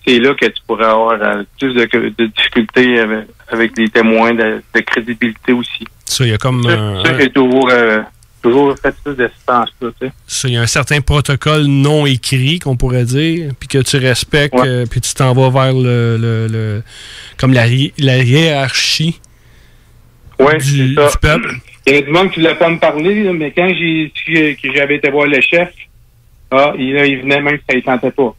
c'est là que tu pourrais avoir plus de difficultés avec les témoins, de crédibilité aussi. Ça, il y a comme... Ça, j'ai toujours fait ça de ce sens-là, tu sais. Ça, il y a un certain protocole non écrit, qu'on pourrait dire, puis que tu respectes, puis tu t'en vas vers comme la hiérarchie du peuple. Il y a du monde qui ne voulait pas me parler, là, mais quand j'avais été voir le chef, il venait même si ça ne tentait pas.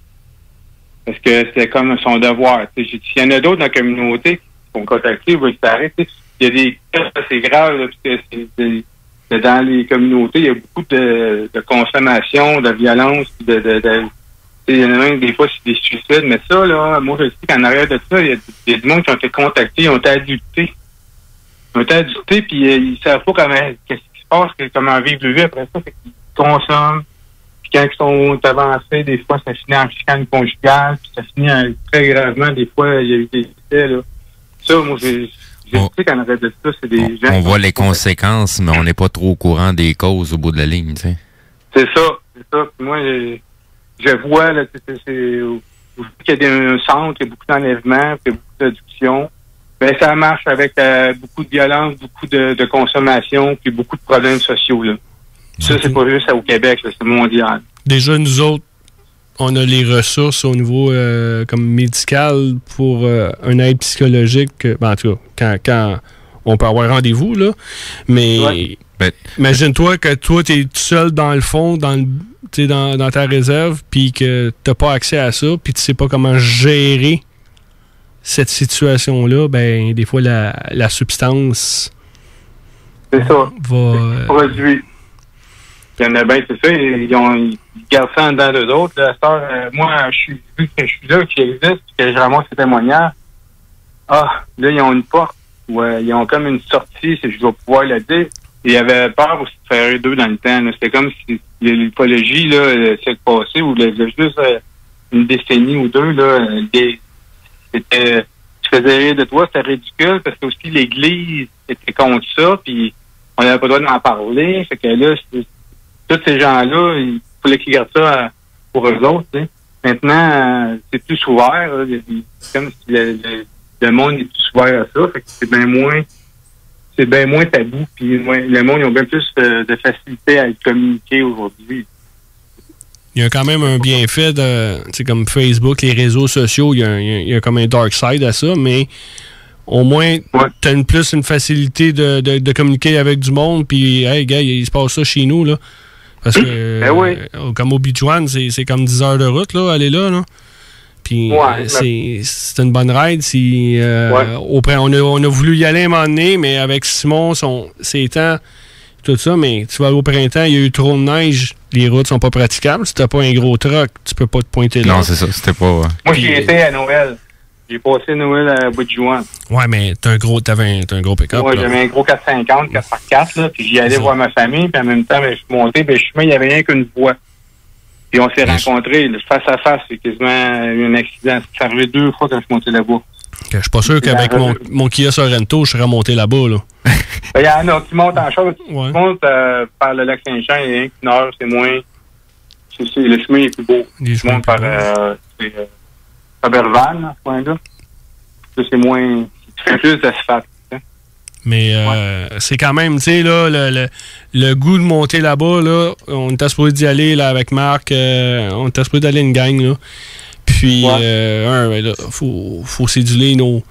Parce que c'était comme son devoir. S'il y en a d'autres dans la communauté qui vont contacter, ils vont s'arrêter. Il y a des cas, c'est grave, là, parce que dans les communautés, il y a beaucoup de consommation, de violence, il y en a même des fois, c'est des suicides. Mais ça, là, moi, je sais qu'en arrière de ça, il y a du monde qui ont été contactés, ils ont été adultés. Puis ils savent pas qu'est-ce qui se passe, comment vivre le vie après ça. Fait qu'ils consomment. Puis quand ils sont avancés, des fois, ça finit en chicane conjugale, puis ça finit très gravement. Des fois, il y a eu des décès, là. Ça, moi, je sais qu'en arrière de ça, c'est des gens... On voit les conséquences, mais on n'est pas trop au courant des causes au bout de la ligne, tu sais. C'est ça. Puis moi, je vois, là, qu'il y a un centre, il y a beaucoup d'enlèvements, il y a beaucoup d'adduction. Ben, ça marche avec beaucoup de violence, beaucoup de consommation, puis beaucoup de problèmes sociaux, là. Ça, c'est pas juste au Québec, là, c'est mondial. Déjà, nous autres, on a les ressources au niveau comme médical pour une aide psychologique. En tout cas, quand on peut avoir rendez-vous, là. Mais imagine-toi que toi, tu es tout seul dans le fond, dans ta réserve, puis que tu n'as pas accès à ça, puis tu sais pas comment gérer cette situation-là. Ben, des fois, la substance c'est ça. Va... produit. Il y en a bien, c'est ça, ils gardent ça en dedans d'eux autres. Là, moi, vu que je suis là, que j'existe, que je ramasse ces témoignages, là, ils ont une porte où ils ont comme une sortie, je dois pouvoir le dire. Ils avaient peur aussi de faire deux dans le temps. C'était comme si l'upologie, là, s'est passée, ou juste une décennie ou deux, là, c'était... Je faisais rire de toi, c'était ridicule, parce que aussi l'Église était contre ça, puis on n'avait pas le droit d'en parler. Fait que là, tous ces gens-là, il fallait qu'ils gardent ça pour eux autres. T'sais. Maintenant, c'est plus ouvert. C'est comme si le monde est plus ouvert à ça. Fait que c'est bien moins tabou. Puis le monde, ils ont bien plus de facilité à être communiqué aujourd'hui. Il y a quand même un bienfait de, comme Facebook, les réseaux sociaux, il y a comme un dark side à ça, mais au moins, tu as plus une facilité de communiquer avec du monde, puis, hey, gars, il se passe ça chez nous, là. Parce que, comme au Beach-One, c'est comme 10 heures de route, là, aller là. Puis, c'est une bonne ride. On a voulu y aller un moment donné, mais avec Simon, ses temps, tout ça, mais tu vas aller au printemps, il y a eu trop de neige, les routes sont pas praticables. Si t'as pas un gros truck, tu peux pas te pointer là. Non, c'est ça, c'était pas... Moi, j'y étais à Noël. J'ai passé Noël à Beach-One. Ouais, mais t'avais un gros pick-up. Ouais, j'avais un gros 450, 4x4, là, puis j'y allais voir ma famille, puis en même temps, je suis monté, puis il n'y avait rien qu'une voie. Puis on s'est rencontrés, face à face, c'est quasiment eu un accident. C'est arrivé 2 fois quand je suis monté là-bas. Je suis pas sûr qu'avec mon Kia Sorento, je serais monté là-bas, là. Il y en a qui montent en chose, qui montent par le lac Saint-Jean, il y a une heure, c'est moins... le chemin est plus beau. Ils montent par Faberval, à ce point-là. Ça, c'est moins... Tu fais plus d'asphalte. Mais c'est quand même, tu sais, là, le goût de monter là-bas, là, on était supposé d'y aller là, avec Marc, on était supposé d'aller une gang, là. Puis, là, faut céduler nos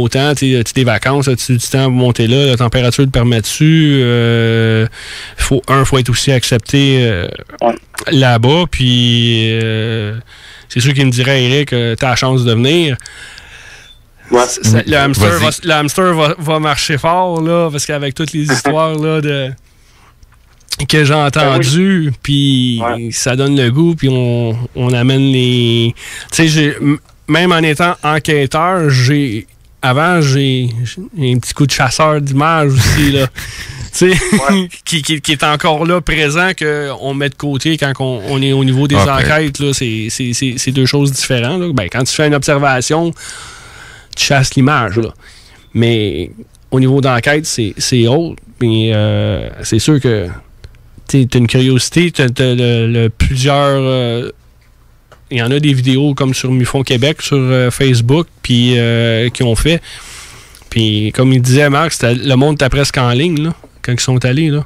temps, tu sais, des vacances, tu as du temps pour monter là, la température te permet-tu, faut être aussi accepté là-bas, puis c'est sûr qu'il me dirait, Eric, t'as la chance de venir. Ouais. Le hamster va marcher fort, là, parce qu'avec toutes les histoires là, que j'ai entendues, puis ça donne le goût, puis on amène les... Tu sais, même en étant enquêteur, j'ai un petit coup de chasseur d'image aussi, là. qui est encore là, présent, qu'on met de côté quand on est au niveau des enquêtes. Là, c'est deux choses différentes. Là. Ben, quand tu fais une observation, tu chasses l'image. Là. Mais au niveau d'enquête, c'est autre. Mais c'est sûr que tu as une curiosité, tu as plusieurs... il y en a des vidéos comme sur MUFON Québec, sur Facebook, puis qui ont fait. Puis comme il disait Marc, le monde était presque en ligne là, quand ils sont allés. Là.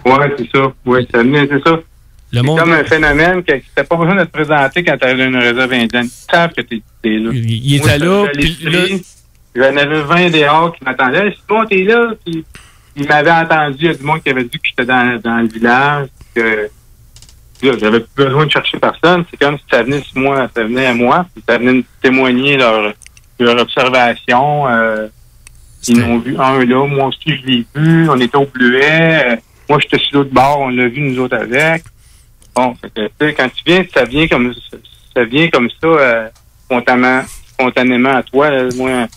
Oui, c'est ça. Oui, c'est ça. C'est comme un phénomène que t'as pas besoin de te présenter quand tu arrives dans une réserve indienne. Ils savent que tu es là. Il était là, puis là... J'en avais 20 dehors qui m'attendaient. Simon, t'es là? Puis il m'avait entendu. Il y a du monde qui avait dit que j'étais dans le village. Que là, j'avais plus besoin de chercher personne. C'est comme si ça venait à moi. Puis ça venait de témoigner leur observation. Ils l'ont vu un là. Moi aussi, je l'ai vu. On était au Bleuet. Moi, j'étais sur l'autre bord. On l'a vu, nous autres, avec. Bon, quand tu viens, ça vient comme ça spontanément à toi. Là, moi,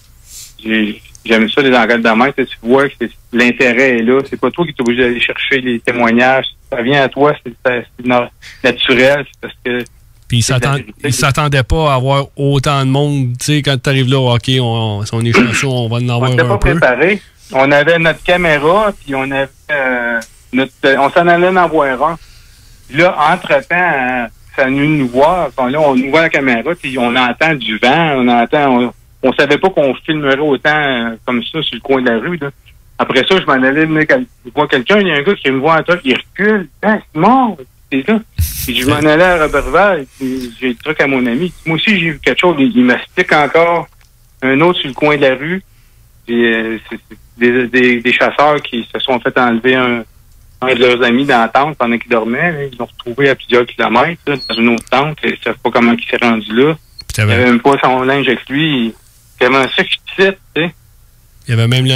j'aime ça, les enquêtes de maître. Tu vois que l'intérêt est là. C'est pas toi qui es obligé d'aller chercher les témoignages. Ça vient à toi, c'est naturel. C'est parce que... Puis ils s'attendaient pas à avoir autant de monde. Tu sais, quand tu arrives là, OK, si on est chanceux, on va en avoir un peu. On n'était pas préparé. On avait notre caméra, puis on avait on s'en allait en voir un. Là, entre-temps, ça nous voit. Là, on nous voit la caméra, puis on entend du vent, on savait pas qu'on filmerait autant comme ça sur le coin de la rue. Là. Après ça, je m'en allais voir quelqu'un, il y a un gars qui me voit en truc, il recule. Ah, c'est mort, c'est ça. Puis je m'en allais à Robertval, puis j'ai le truc à mon ami. Moi aussi, j'ai vu quelque chose, il m'explique encore un autre sur le coin de la rue. Puis, c'est des chasseurs qui se sont fait enlever un de leurs amis dans la tente pendant qu'ils dormaient. Là. Ils l'ont retrouvé à plusieurs kilomètres là, dans une autre tente. Ils ne savent pas comment il s'est rendu là. Il n'avait même pas son linge avec lui. Comment ça que je cite, tu sais? Il y avait même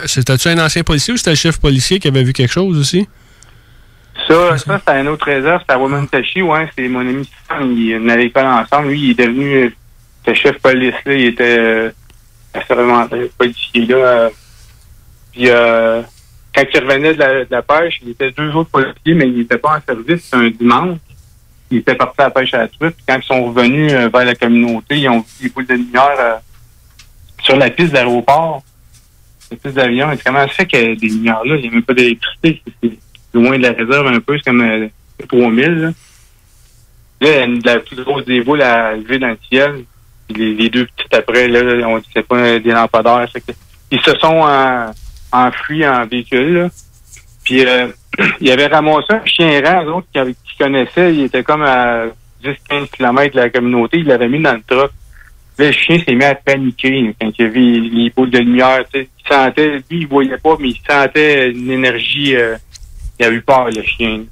c'était-tu un ancien policier ou c'était le chef policier qui avait vu quelque chose aussi? Ça c'était un autre réserve. C'était à Wamentashi, ouais. C'est mon ami Sam. On allait à l'école ensemble. Lui, il est devenu le chef police, là. Il était assermenté policier, là. Puis, quand il revenait de la pêche, il était 2 autres policiers, mais il n'était pas en service. C'était un dimanche. Il était parti à la pêche à la truite. Puis quand ils sont revenus vers la communauté, ils ont vu des boules de lumière sur la piste d'aéroport. La piste d'avion. Et comment ça fait qu'il y a des lumières là? Il n'y a même pas d'électricité. C'est loin de la réserve un peu. C'est comme 3000. Là, il y a la plus grosse des boules à lever dans le ciel. Puis les 2 petites après, là, on dit que c'est pas des lampadaires. Ils se sont enfuis en véhicule. Là. Puis il avait ramassé un chien errant, eux autres, qui connaissaient. Il était comme à 10-15 km de la communauté. Il l'avait mis dans le truck. Là, le chien s'est mis à paniquer quand il a vu les boules de lumière. Il sentait, lui, il voyait pas, mais il sentait une énergie. Il a eu peur, le chien.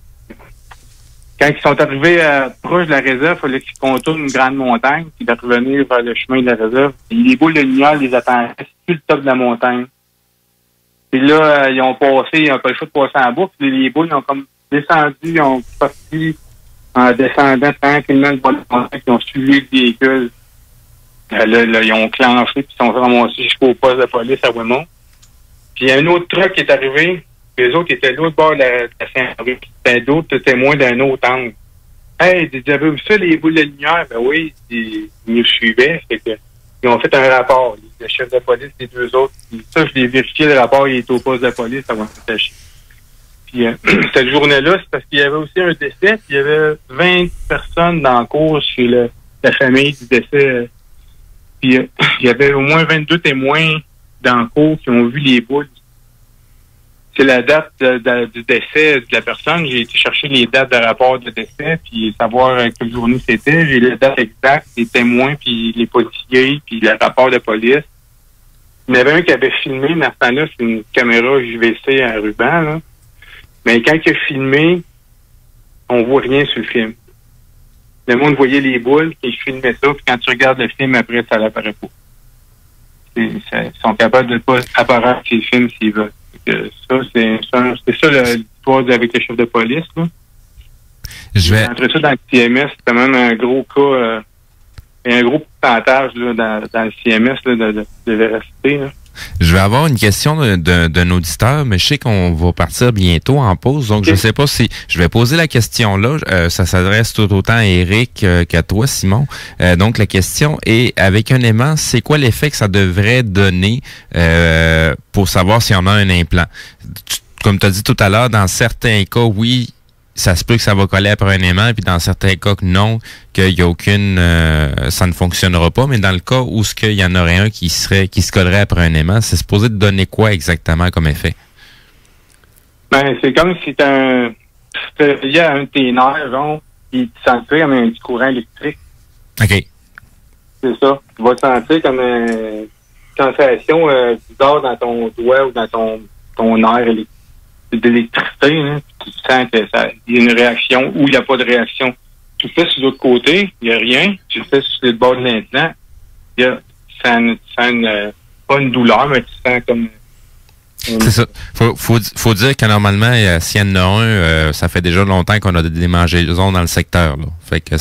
Quand ils sont arrivés proche de la réserve, il fallait qu'ils contournent une grande montagne, puis de revenir vers le chemin de la réserve. Et les boules de lumière les attendaient sur le top de la montagne. Puis là, ils ont pas le choix de passer en bas, puis les boules ont comme descendu, ils ont parti en descendant tranquillement le bas de la montagne, ils ont suivi le véhicule. Là, ils ont clenché, puis ils sont ramassés jusqu'au poste de police à Ouémont. Puis il y a un autre truck qui est arrivé, puis les autres étaient de l'autre bord de la Saint-Henri, puis c'était d'autres témoins d'un autre angle. Hey, vous avez vu ça, les boules de lumière? Ben oui, ils nous suivaient, fait que ils ont fait un rapport. Le chef de police, les 2 autres. Ça, je l'ai vérifié, le rapport, il est au poste de police à Wamentashi. Puis cette journée-là, c'est parce qu'il y avait aussi un décès, puis il y avait 20 personnes dans le cours chez la famille du décès. Puis il y avait au moins 22 témoins dans le cours qui ont vu les boules. C'est la date du décès de la personne. J'ai été chercher les dates de rapport de décès, puis savoir quelle journée c'était. J'ai la date exacte, les témoins, puis les policiers, puis le rapport de police. Il y en avait un qui avait filmé, mais à ce temps-là, c'est une caméra JVC à ruban, là. Mais quand il a filmé, on voit rien sur le film. Le monde voyait les boules, et je filmais ça, puis quand tu regardes le film, après, ça n'apparaît pas. Ils sont capables de ne pas apparaître sur le film s'ils veulent. Ça, c'est ça l'histoire avec le chef de police, là. Entre ça dans le CMS, c'est quand même un gros cas, un gros pourcentage là, dans le CMS là, de véracité. Là. Je vais avoir une question d'un auditeur, mais je sais qu'on va partir bientôt en pause, donc je sais pas si je vais poser la question là. Ça s'adresse tout autant à Éric qu'à toi, Simon. Donc la question est, avec un aimant, c'est quoi l'effet que ça devrait donner pour savoir s'il y en a un implant? Comme tu as dit tout à l'heure, dans certains cas, oui, ça se peut que ça va coller après un aimant, puis dans certains cas que non, qu'il y a aucune, ça ne fonctionnera pas. Mais dans le cas où il y en aurait un qui se collerait après un aimant, c'est supposé te donner quoi exactement comme effet? Ben, c'est comme si il y a un de tes nerfs, genre, qui te sentit comme un petit courant électrique. OK. C'est ça. Tu vas te sentir comme une sensation bizarre dans ton doigt ou dans ton nerf d'électricité, hein. Tu sens que il y a une réaction ou il n'y a pas de réaction. Tu le fais sur l'autre côté, il n'y a rien. Tu le fais sur le bord de l'implant, tu sens pas une douleur, mais tu sens comme... C'est ça. Faut dire que normalement, s'il y en a un, ça fait déjà longtemps qu'on a des démangeaisons dans le secteur, là. Fait que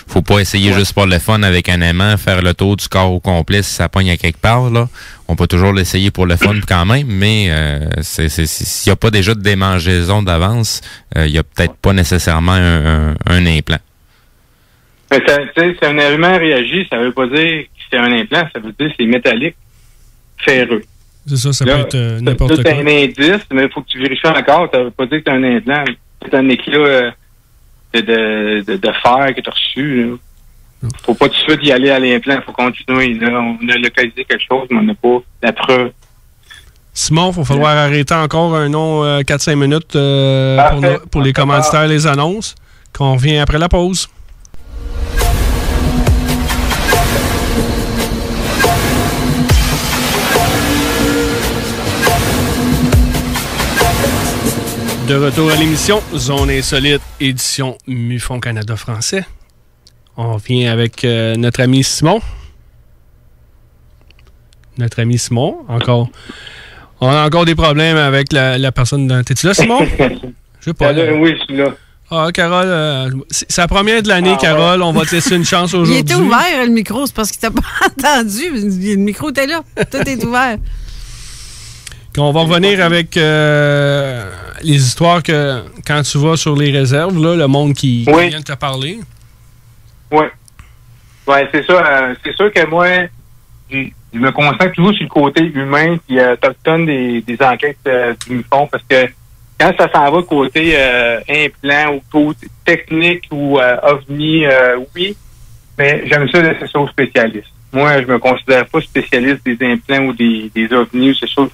faut pas essayer juste pour le fun avec un aimant, faire le tour du corps au complet si ça pogne à quelque part, là. On peut toujours l'essayer pour le fun quand même, mais s'il n'y a pas déjà de démangeaison d'avance, il n'y a peut-être pas nécessairement un implant. Mais si un aimant réagit, ça veut pas dire que c'est un implant, ça veut dire que c'est métallique, ferreux. C'est ça, ça peut être n'importe quoi. C'est un indice, mais il faut que tu vérifies encore. Ça veut pas dire que c'est un implant. C'est un éclat de fer que tu as reçu. Là. Faut pas tout de suite y aller à l'implant. Il faut continuer. Là, on a localisé quelque chose, mais on n'a pas la preuve. Simon, il va falloir arrêter encore un long 4-5 minutes pour les commanditaires, les annonces, qu'on revient après la pause. De retour à l'émission Zone Insolite, édition MUFON Canada français. On vient avec notre ami Simon. Encore. On a encore des problèmes avec la personne dans... T'es-tu là, Simon? Je sais pas. Oui, je suis là. Ah, Carole, c'est la première de l'année, Carole. On va te laisser une chance aujourd'hui. Il était ouvert, le micro. C'est parce qu'il t'a pas entendu. Le micro était là. Tout est ouvert. On va revenir avec les histoires que quand tu vas sur les réserves, là, le monde qui vient de te parler. Oui. Ouais, c'est ça. C'est sûr que moi, je me concentre toujours sur le côté humain qui autochtone des enquêtes du MUFON parce que quand ça s'en va côté implant ou côté technique ou ovni, oui, mais j'aime ça laisser ça aux spécialistes. Moi, je me considère pas spécialiste des implants ou des ovnis ou ces choses.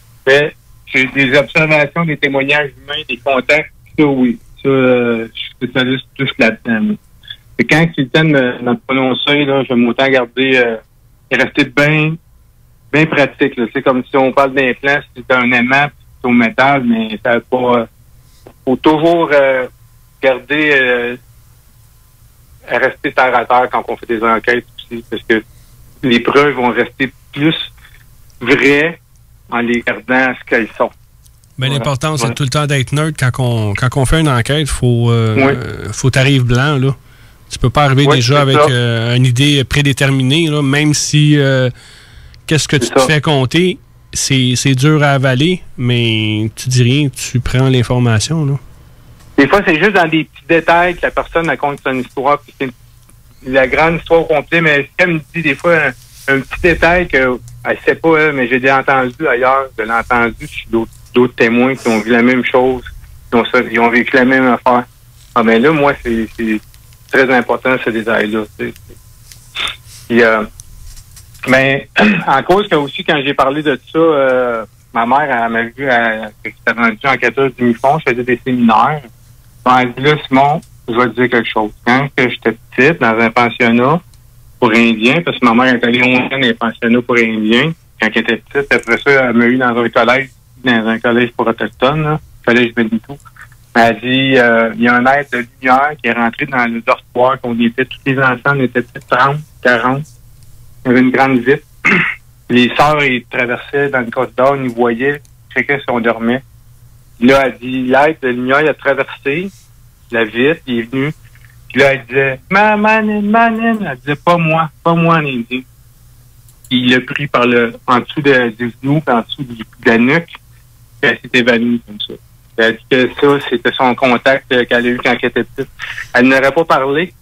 J'ai des observations, des témoignages humains, des contacts. Ça, oui. Ça, je suis spécialiste plus là-dedans. Et quand c'est le temps de me prononcer, là, je vais m'autant garder et rester bien pratique. C'est comme si on parle d'implant, c'est un aimant, c'est au métal, mais ça va pas. Faut toujours garder rester terre à terre quand on fait des enquêtes aussi, parce que les preuves vont rester plus vraies en les gardant à ce qu'elles sont. Mais l'important, c'est tout le temps d'être neutre. Quand on fait une enquête, faut t'arriver blanc, là. Tu peux pas arriver déjà avec une idée prédéterminée, là, même si qu'est-ce que tu te fais compter, c'est dur à avaler, mais tu dis rien, tu prends l'information, là. Des fois, c'est juste dans des petits détails que la personne raconte son histoire, puis c'est la grande histoire complète, mais elle me dit des fois un petit détail que elle sait pas, elle, mais j'ai déjà entendu ailleurs, je l'ai entendu chez d'autres témoins qui ont vu la même chose, ils ont vécu la même affaire. Ah ben là, moi, c'est très important ce détail-là. Puis, mais en cause que aussi, quand j'ai parlé de ça, ma mère, elle m'a vu, elle s'était rendue enquêteuse du MUFON, je faisais des séminaires. Elle m'a dit, là, Simon, je vais te dire quelque chose. Quand j'étais petite, dans un pensionnat pour Indiens, parce que ma mère est allée 11 ans dans un pensionnat pour Indiens, quand elle était petite, après ça, elle m'a eu dans un collège pour autochtones, là, collège Benito. Elle a dit, il y a un être de lumière qui est rentré dans le dortoir qu'on était, tous les enfants, on était peut-être 30, 40. Il y avait une grande vitre. Les sœurs, ils traversaient dans le corridor, ils nous voyaient, chacun si on dormait. Là, elle dit, l'être de lumière, il a traversé la vitre, il est venu. Puis là, elle disait, maman, elle disait, pas moi en indien. il l'a pris en dessous du genou, en dessous de la nuque, puis elle s'est évanouie comme ça. Elle a dit que ça, c'était son contact qu'elle a eu quand elle était petite. Elle n'aurait pas parlé.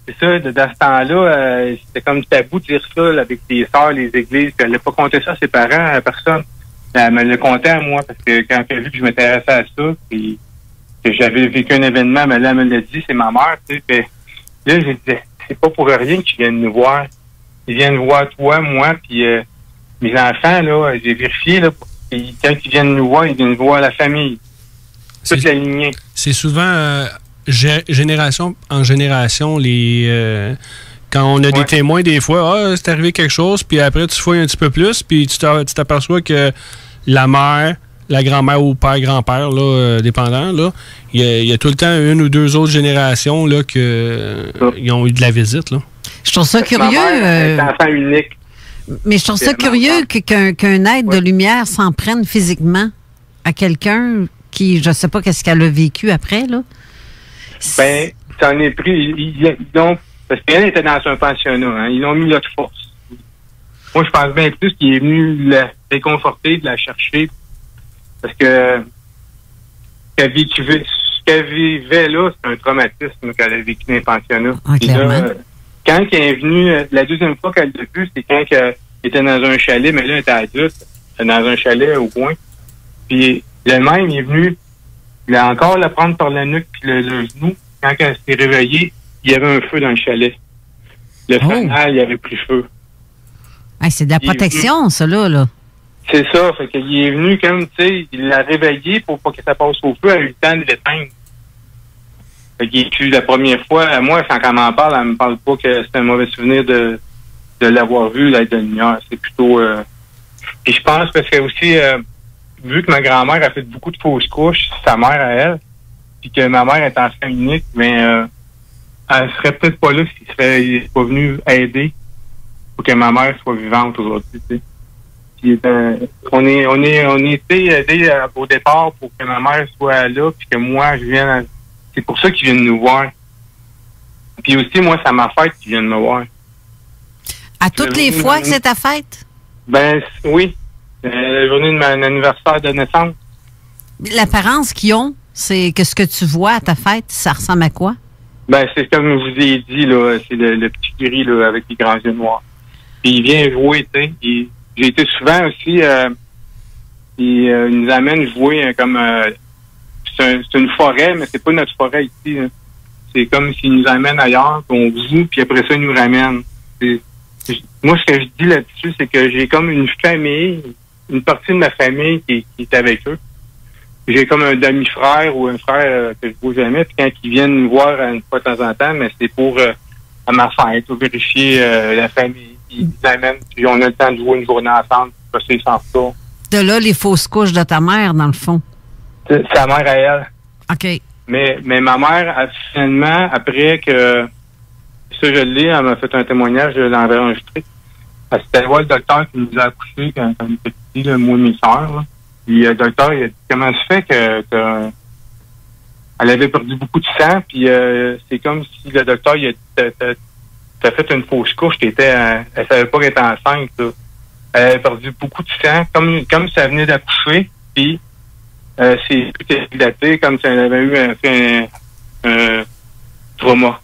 C'est ça, dans ce temps-là, c'était comme tabou de dire ça là, avec les sœurs, les églises. Puis elle n'a pas compté ça à ses parents, à personne. Elle me le comptait à moi, parce que quand elle a vu que je m'intéressais à ça, puis que j'avais vécu un événement, mais là, elle me l'a dit, c'est ma mère, tu sais. Puis là, je disais, c'est pas pour rien qu'ils viennent nous voir. Ils viennent voir toi, moi, puis mes enfants, là, j'ai vérifié, là, et quand ils viennent nous voir, ils viennent voir la famille. Toute la lignée. C'est souvent génération en génération, quand on a des témoins, des fois, c'est arrivé quelque chose, puis après, tu fouilles un petit peu plus, puis tu t'aperçois que la mère, la grand-mère ou père-grand-père, là, dépendant, là, il y a tout le temps une ou deux autres générations là, ils ont eu de la visite. Là. Je trouve ça curieux. C'est un enfant unique. Mais je trouve ça curieux qu'un être de lumière s'en prenne physiquement à quelqu'un qui, je sais pas qu'est-ce qu'elle a vécu après, là. Ben, ça en est pris. Parce qu'elle était dans un pensionnat, hein, ils l'ont mis là de force. Moi, je pense bien plus qu'il est venu la réconforter, de la chercher. Parce que ce qu'elle vivait là, c'est un traumatisme qu'elle a vécu dans les pensionnats. Quand elle est venue, la deuxième fois qu'elle l'a vu, c'est quand elle était dans un chalet, mais là, elle était adulte, dans un chalet au coin. Puis le même, il est venu, il a encore la prendre par la nuque puis le genou. Quand elle s'est réveillée, il y avait un feu dans le chalet. Le fanal, il avait pris feu. Hey, c'est de la protection, ça, là. C'est ça. Fait qu'il est venu comme, tu sais, il l'a réveillé pour pas que ça passe au feu. Elle a eu le temps de l'éteindre. Fait qu'il est tué la première fois. Moi, quand elle m'en parle, elle me parle pas que c'est un mauvais souvenir de l'avoir vu, l'être de lumière. C'est plutôt... Puis je pense parce que aussi, vu que ma grand-mère a fait beaucoup de fausses couches, sa mère à elle, puis que ma mère est enfant unique, mais elle serait peut-être pas là s'il serait pas venu aider pour que ma mère soit vivante aujourd'hui, tu sais. Puis, on était aidés au départ pour que ma mère soit là, puis que moi, je vienne... C'est pour ça qu'ils viennent nous voir. Puis aussi, moi, c'est à ma fête qu'ils viennent me voir. À toutes les fois que c'est ta fête? Ben, oui. La journée de mon anniversaire de naissance. L'apparence qu'ils ont, c'est que ce que tu vois à ta fête, ça ressemble à quoi? Ben, c'est comme je vous ai dit, là, c'est le petit gris, là, avec les grands yeux noirs. Puis il vient jouer, tu sais. J'ai été souvent aussi, il nous amène jouer comme... c'est une forêt, mais c'est pas notre forêt ici. Hein. C'est comme s'il nous amène ailleurs, puis on joue, puis après ça, il nous ramène. Moi, ce que je dis là-dessus, c'est que j'ai comme une famille, une partie de ma famille qui est avec eux. J'ai comme un demi-frère ou un frère que je vois jamais, puis quand ils viennent nous voir une fois de temps en temps, mais c'est pour à ma fête, pour vérifier la famille. Ils nous amènent, puis on a le temps de jouer une journée ensemble, parce qu'ils s'en sortent. De là, les fausses couches de ta mère, dans le fond. C'est sa mère à elle. OK. Mais ma mère, finalement, après que ça, je l'ai, elle m'a fait un témoignage, je l'ai enregistré. C'était le docteur qui nous a accouchés quand on était petits, moi et mes soeurs. Puis le docteur, il a dit comment ça se fait que elle avait perdu beaucoup de sang, puis c'est comme si le docteur, il a dit t'as fait une fausse couche, elle savait pas qu'elle était enceinte. Là. Elle avait perdu beaucoup de sang, comme si elle venait d'accoucher, puis c'est tout éclaté, comme si elle avait eu un trauma.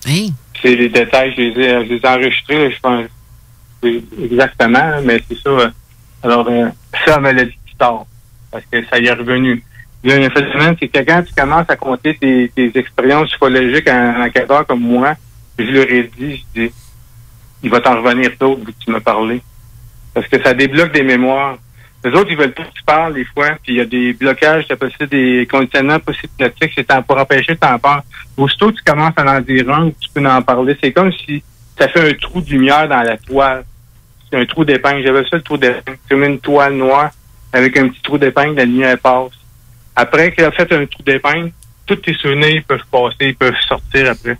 Oui. C'est les détails, je les ai enregistrés, là, je pense exactement, mais c'est ça. Alors, ça, elle me l'a dit plus tard, parce que ça y est revenu. Il y a un phénomène, c'est que quand tu commences à compter tes expériences psychologiques en enquêteur comme moi, je leur ai dit, il va t'en revenir d'autres vu que tu m'as parlé. Parce que ça débloque des mémoires. Les autres, ils veulent pas que tu parles des fois, puis il y a des blocages, des conditionnements post-hypnotiques, c'est pour empêcher que tu en parles. Aussitôt que tu commences à en dire un, tu peux en parler. C'est comme si ça fait un trou de lumière dans la toile. C'est un trou d'épingle. J'avais ça, le trou d'épingle. Tu mets une toile noire avec un petit trou d'épingle, la lumière passe. Après qu'il a fait un trou d'épingle, tous tes souvenirs peuvent passer, ils peuvent sortir après.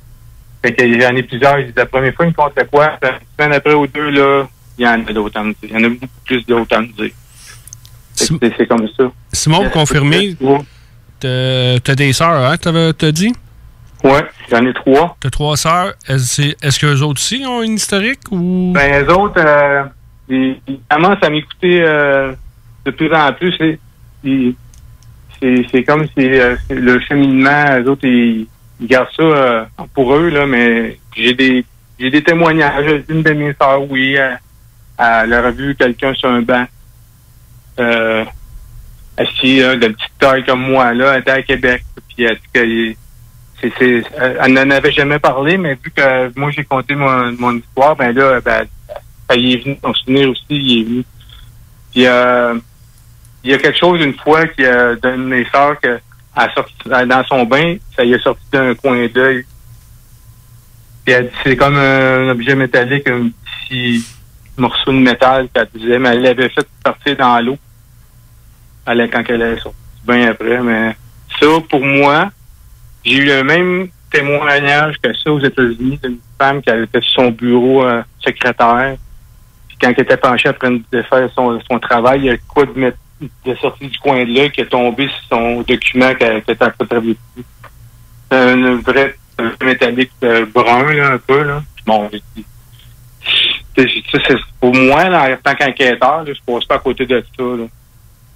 Fait qu'il y en a plusieurs. La première fois, ils me comptent quoi? Une semaine après ou deux, là, il y en a d'autres à me dire. Il y en a beaucoup plus d'autres à me dire. C'est comme ça. Simon, pour confirmer, t'as des sœurs, hein, t'as dit? Oui, j'en ai 3. Tu as 3 sœurs. Est-ce qu'eux autres aussi ont une historique ou? Ben, eux autres, ils commencent à m'écouter de plus en plus. C'est comme si le cheminement, eux autres, ils gardent ça pour eux, là, mais j'ai des témoignages. Une de mes sœurs, oui, elle aurait vu quelqu'un sur un banc assis, de petite taille comme moi, là, elle était à Québec. Puis elle dit que elle n'en avait jamais parlé, mais vu que moi j'ai conté mon histoire, ben là, il est venu, son souvenir aussi, il est venu. Puis il y a quelque chose une fois qui a donné mes sœurs que dans son bain, ça y est sorti d'un coin d'œil. Puis elle dit c'est comme un objet métallique, un petit morceau de métal qu'elle disait, mais elle l'avait fait sortir dans l'eau. Quand elle est sortie du bain après, mais ça, pour moi, j'ai eu le même témoignage que ça aux États-Unis d'une femme qui avait fait son bureau secrétaire. Puis quand elle était penchée après de faire son travail, il y a quoi de sorti du coin de là qui est tombé sur son document qu'elle était en train de travailler dessus. C'est un vrai métallique brun, là, un peu, là. Bon, c'est pour moi, là, en tant qu'enquêteur, là, je passe pas à côté de ça, là.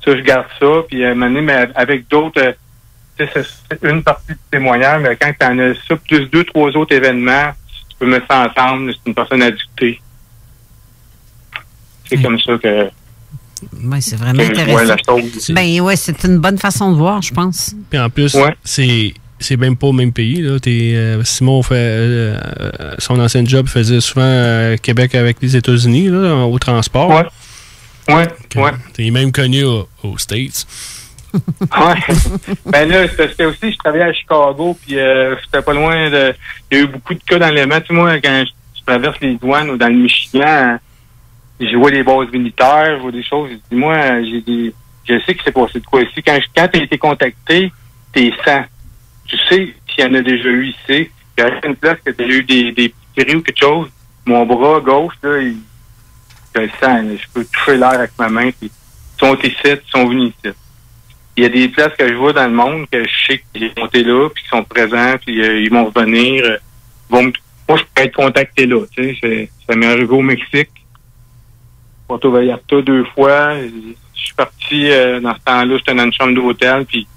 Ça, je garde ça, puis à un moment donné, mais avec d'autres, c'est une partie du témoignage, mais quand tu en as ça, plus 2-3 autres événements, tu peux mettre ça ensemble, c'est une personne addictée. C'est comme ça que... Oui, c'est vraiment intéressant. Ben ouais, c'est une bonne façon de voir, je pense. Puis en plus, c'est même pas au même pays. Là. Simon fait son ancien job faisait souvent Québec avec les États-Unis là, au transport. Ouais. T'es même connu aux States. Ouais. Ben là, c'était aussi, je travaillais à Chicago, puis c'était pas loin de... Il y a eu beaucoup de cas d'enlèvement. Tu sais, moi, quand je traverse les douanes ou dans le Michigan, je vois des bases militaires, je vois des choses. Je dis, moi, je sais que c'est passé de quoi ici. Quand tu as été contacté, t'es sans. Tu sais s'il y en a déjà eu ici. Il y a une place que tu as eu des petits rires ou quelque chose. Mon bras gauche, là, je le sens. Je peux toucher l'air avec ma main. Puis, ils sont ici, ils sont venus ici. Il y a des places que je vois dans le monde que je sais qu'ils sont là, puis qu'ils sont présents, puis ils vont revenir. Moi, je peux être contacté là. Tu sais, ça m'est arrivé au Mexique. Puerto Vallarta 2 fois. Je suis parti dans ce temps-là, j'étais dans une chambre d'hôtel, puis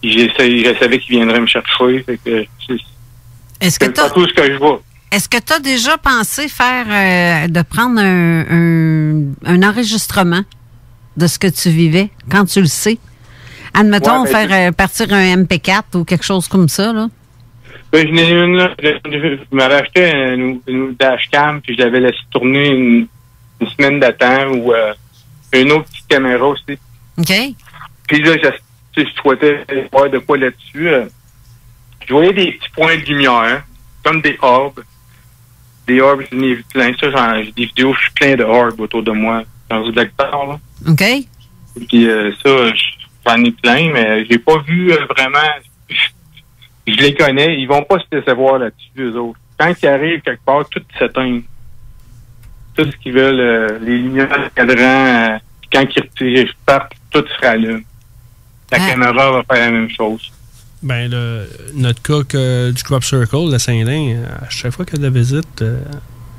je savais qu'il viendrait me chercher. Fait que c'est pas tout ce que je vois. Est-ce que tu as déjà pensé de prendre un enregistrement de ce que tu vivais quand tu le sais? Admettons, faire partir un MP4 ou quelque chose comme ça, là? Ben, je n'ai une, là. Je m'avais acheté une dashcam, puis je l'avais laissé tourner une semaine de temps, ou une autre petite caméra aussi. OK. Puis là, je souhaitais voir de quoi là-dessus. Je voyais des petits points de lumière, comme des orbes. Des orbes, j'en ai vu plein. Ça, j'ai des vidéos, je suis plein de orbes autour de moi, dans le lecteur, là. OK. Puis ça, j'en ai plein, mais j'ai pas vu vraiment... Je les connais, ils vont pas se laisser voir là-dessus, eux autres. Quand ils arrivent quelque part, tout s'éteint. Tout ce qu'ils veulent, les lumières, le cadran, quand ils partent, tout se rallume. La caméra va faire la même chose. Ben, notre cas du Crop Circle, de Saint-Lin, à chaque fois qu'il y a de la visite,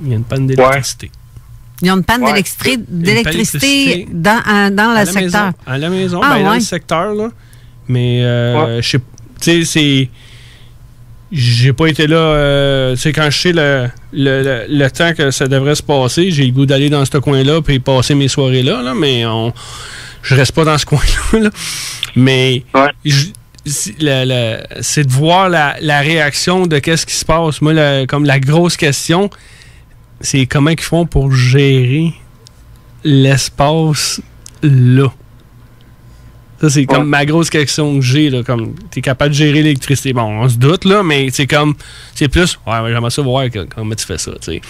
il y a une panne d'électricité. Il y a une panne d'électricité dans le secteur. À la maison, dans le secteur, là. Mais, je sais, tu sais, j'ai pas été là, tu sais, quand je sais le temps que ça devrait se passer, j'ai le goût d'aller dans ce coin-là puis passer mes soirées là, mais je reste pas dans ce coin-là, là. Mais, c'est de voir la réaction de qu'est-ce qui se passe. Moi, comme la grosse question, c'est comment ils font pour gérer l'espace là. Ça, c'est comme ma grosse question que j'ai, là, comme t'es capable de gérer l'électricité. Bon, on se doute, là, mais c'est comme, c'est plus, j'aimerais ça voir comment tu fais ça, tu sais.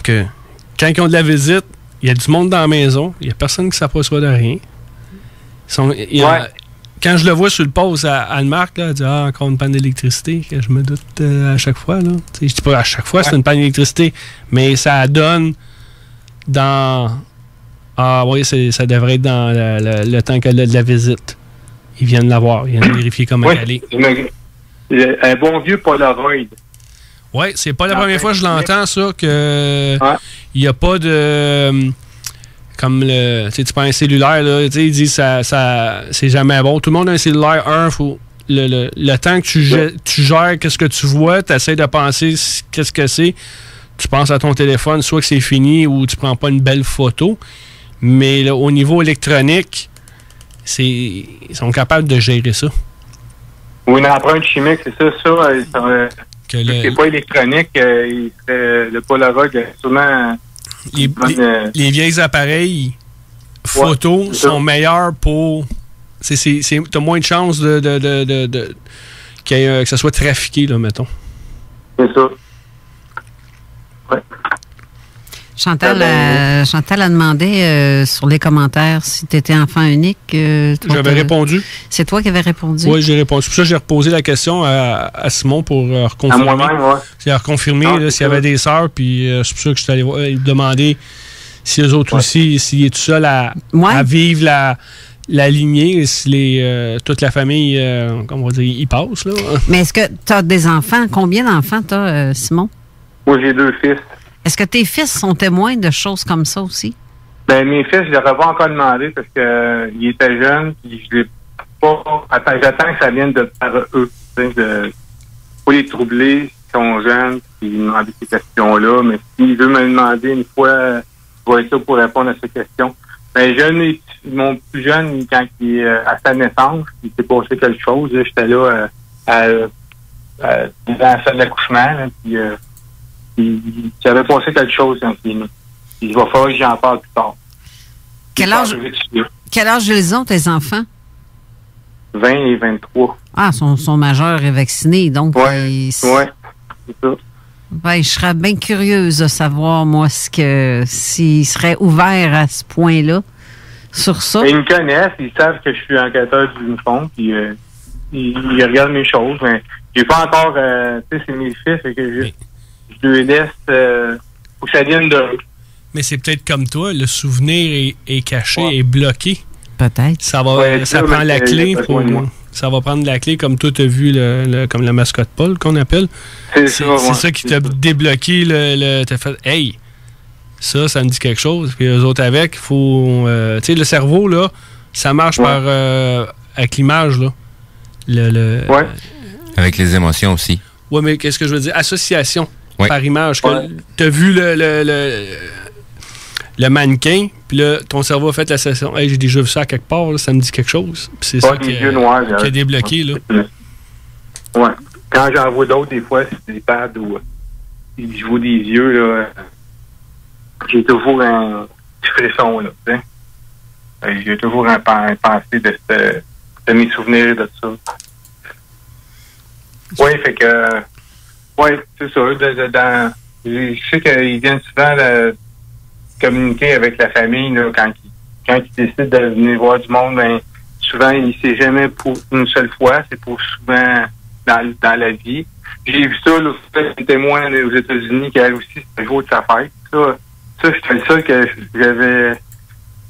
Que, quand ils ont de la visite, il y a du monde dans la maison, il y a personne qui s'aperçoit de rien. Quand je le vois sur le poste à Anne-Marc, là, elle dit encore une panne d'électricité, que je me doute à chaque fois, là. T'sais, je dis pas à chaque fois c'est une panne d'électricité, mais ça donne dans... Ah oui, ça devrait être dans le temps qu'elle a de la visite. Ils viennent la voir, ils viennent vérifier comment elle est. Un bon vieux Polaroid. Oui, c'est pas la première fois que je l'entends, ça, que il n'y a pas de... Comme tu prends un cellulaire, là, il dit ça c'est jamais bon. Tout le monde a un cellulaire, faut... Le temps que tu gères qu'est-ce que tu vois, tu essaies de penser qu'est-ce que c'est. Tu penses à ton téléphone, soit que c'est fini ou tu prends pas une belle photo. Mais là, au niveau électronique, ils sont capables de gérer ça. Ou une empreinte chimique, c'est ça. C'est pas électronique, le Polaroid, sûrement... Les vieilles appareils photos sont meilleurs pour... T'as moins de chances que ça soit trafiqué, là, mettons. C'est ça. Ouais. Chantal a demandé sur les commentaires si tu étais enfant unique. J'avais répondu. C'est toi qui avais répondu? Oui, j'ai répondu. C'est pour ça que j'ai reposé la question à Simon pour reconfirmer. À moi-même, oui. C'est reconfirmer s'il y avait des sœurs, puis c'est pour ça que je suis allé demander si eux autres aussi, s'il est tout seul à vivre la lignée, si toute la famille, comment on va dire, y passe. Là. Mais est-ce que tu as des enfants? Combien d'enfants tu as, Simon? Moi, j'ai 2 fils. Est-ce que tes fils sont témoins de choses comme ça aussi? Ben, mes fils, je leur ai pas encore demandé parce qu'ils étaient jeunes, puis je l'ai pas... J'attends que ça vienne de par eux. Pas les troubler, ils sont jeunes, puis ils demandent ces questions-là, mais s'il veut me demander une fois, je vais être là pour répondre à ces questions. Ben, mon plus jeune, quand il est à sa naissance, il s'est passé quelque chose. J'étais là devant la salle d'accouchement, puis il avait passé quelque chose quand il est né. Il va falloir que j'en parle plus tard. Quel âge ils ont, tes enfants? 20 et 23. Ah, sont majeurs et vaccinés, donc... Oui, c'est ça. Ben, je serais bien curieuse de savoir, moi, s'ils seraient ouverts à ce point-là, sur ça. Ils me connaissent, ils savent que je suis enquêteur du fond, puis ils regardent mes choses, mais j'ai pas encore... tu sais, c'est mes fils, fait que je les laisse... faut que ça vienne de... Mais c'est peut-être comme toi, le souvenir est caché, est bloqué. Peut-être. Ça prend la clé pour... Ça va prendre la clé, comme toi, tu as vu comme la mascotte Paul, qu'on appelle. C'est ça qui t'a débloqué. T'as fait, hey, ça me dit quelque chose. Puis eux autres avec, il faut... tu sais, le cerveau, là, ça marche avec l'image, là. Avec les émotions aussi. Oui, mais qu'est-ce que je veux dire? Association par image. Tu as vu le mannequin, puis là, ton cerveau a fait l'association. Hey, j'ai déjà vu ça à quelque part, là, ça me dit quelque chose. Puis c'est ça qui a débloqué, là. Ouais. Quand j'en vois d'autres, des fois, c'est des pads où je vois des yeux, là. J'ai toujours un petit frisson, là. J'ai toujours un pensée de mes souvenirs et de ça. Oui, fait que... Oui, c'est ça. Je sais qu'ils viennent souvent communiquer avec la famille là, quand ils décident de venir voir du monde. Ben, souvent, c'est jamais pour une seule fois, c'est pour souvent dans la vie. J'ai vu ça, là, un témoin aux États-Unis qui elle aussi, c'était le jour de sa fête. Ça j'étais le seul que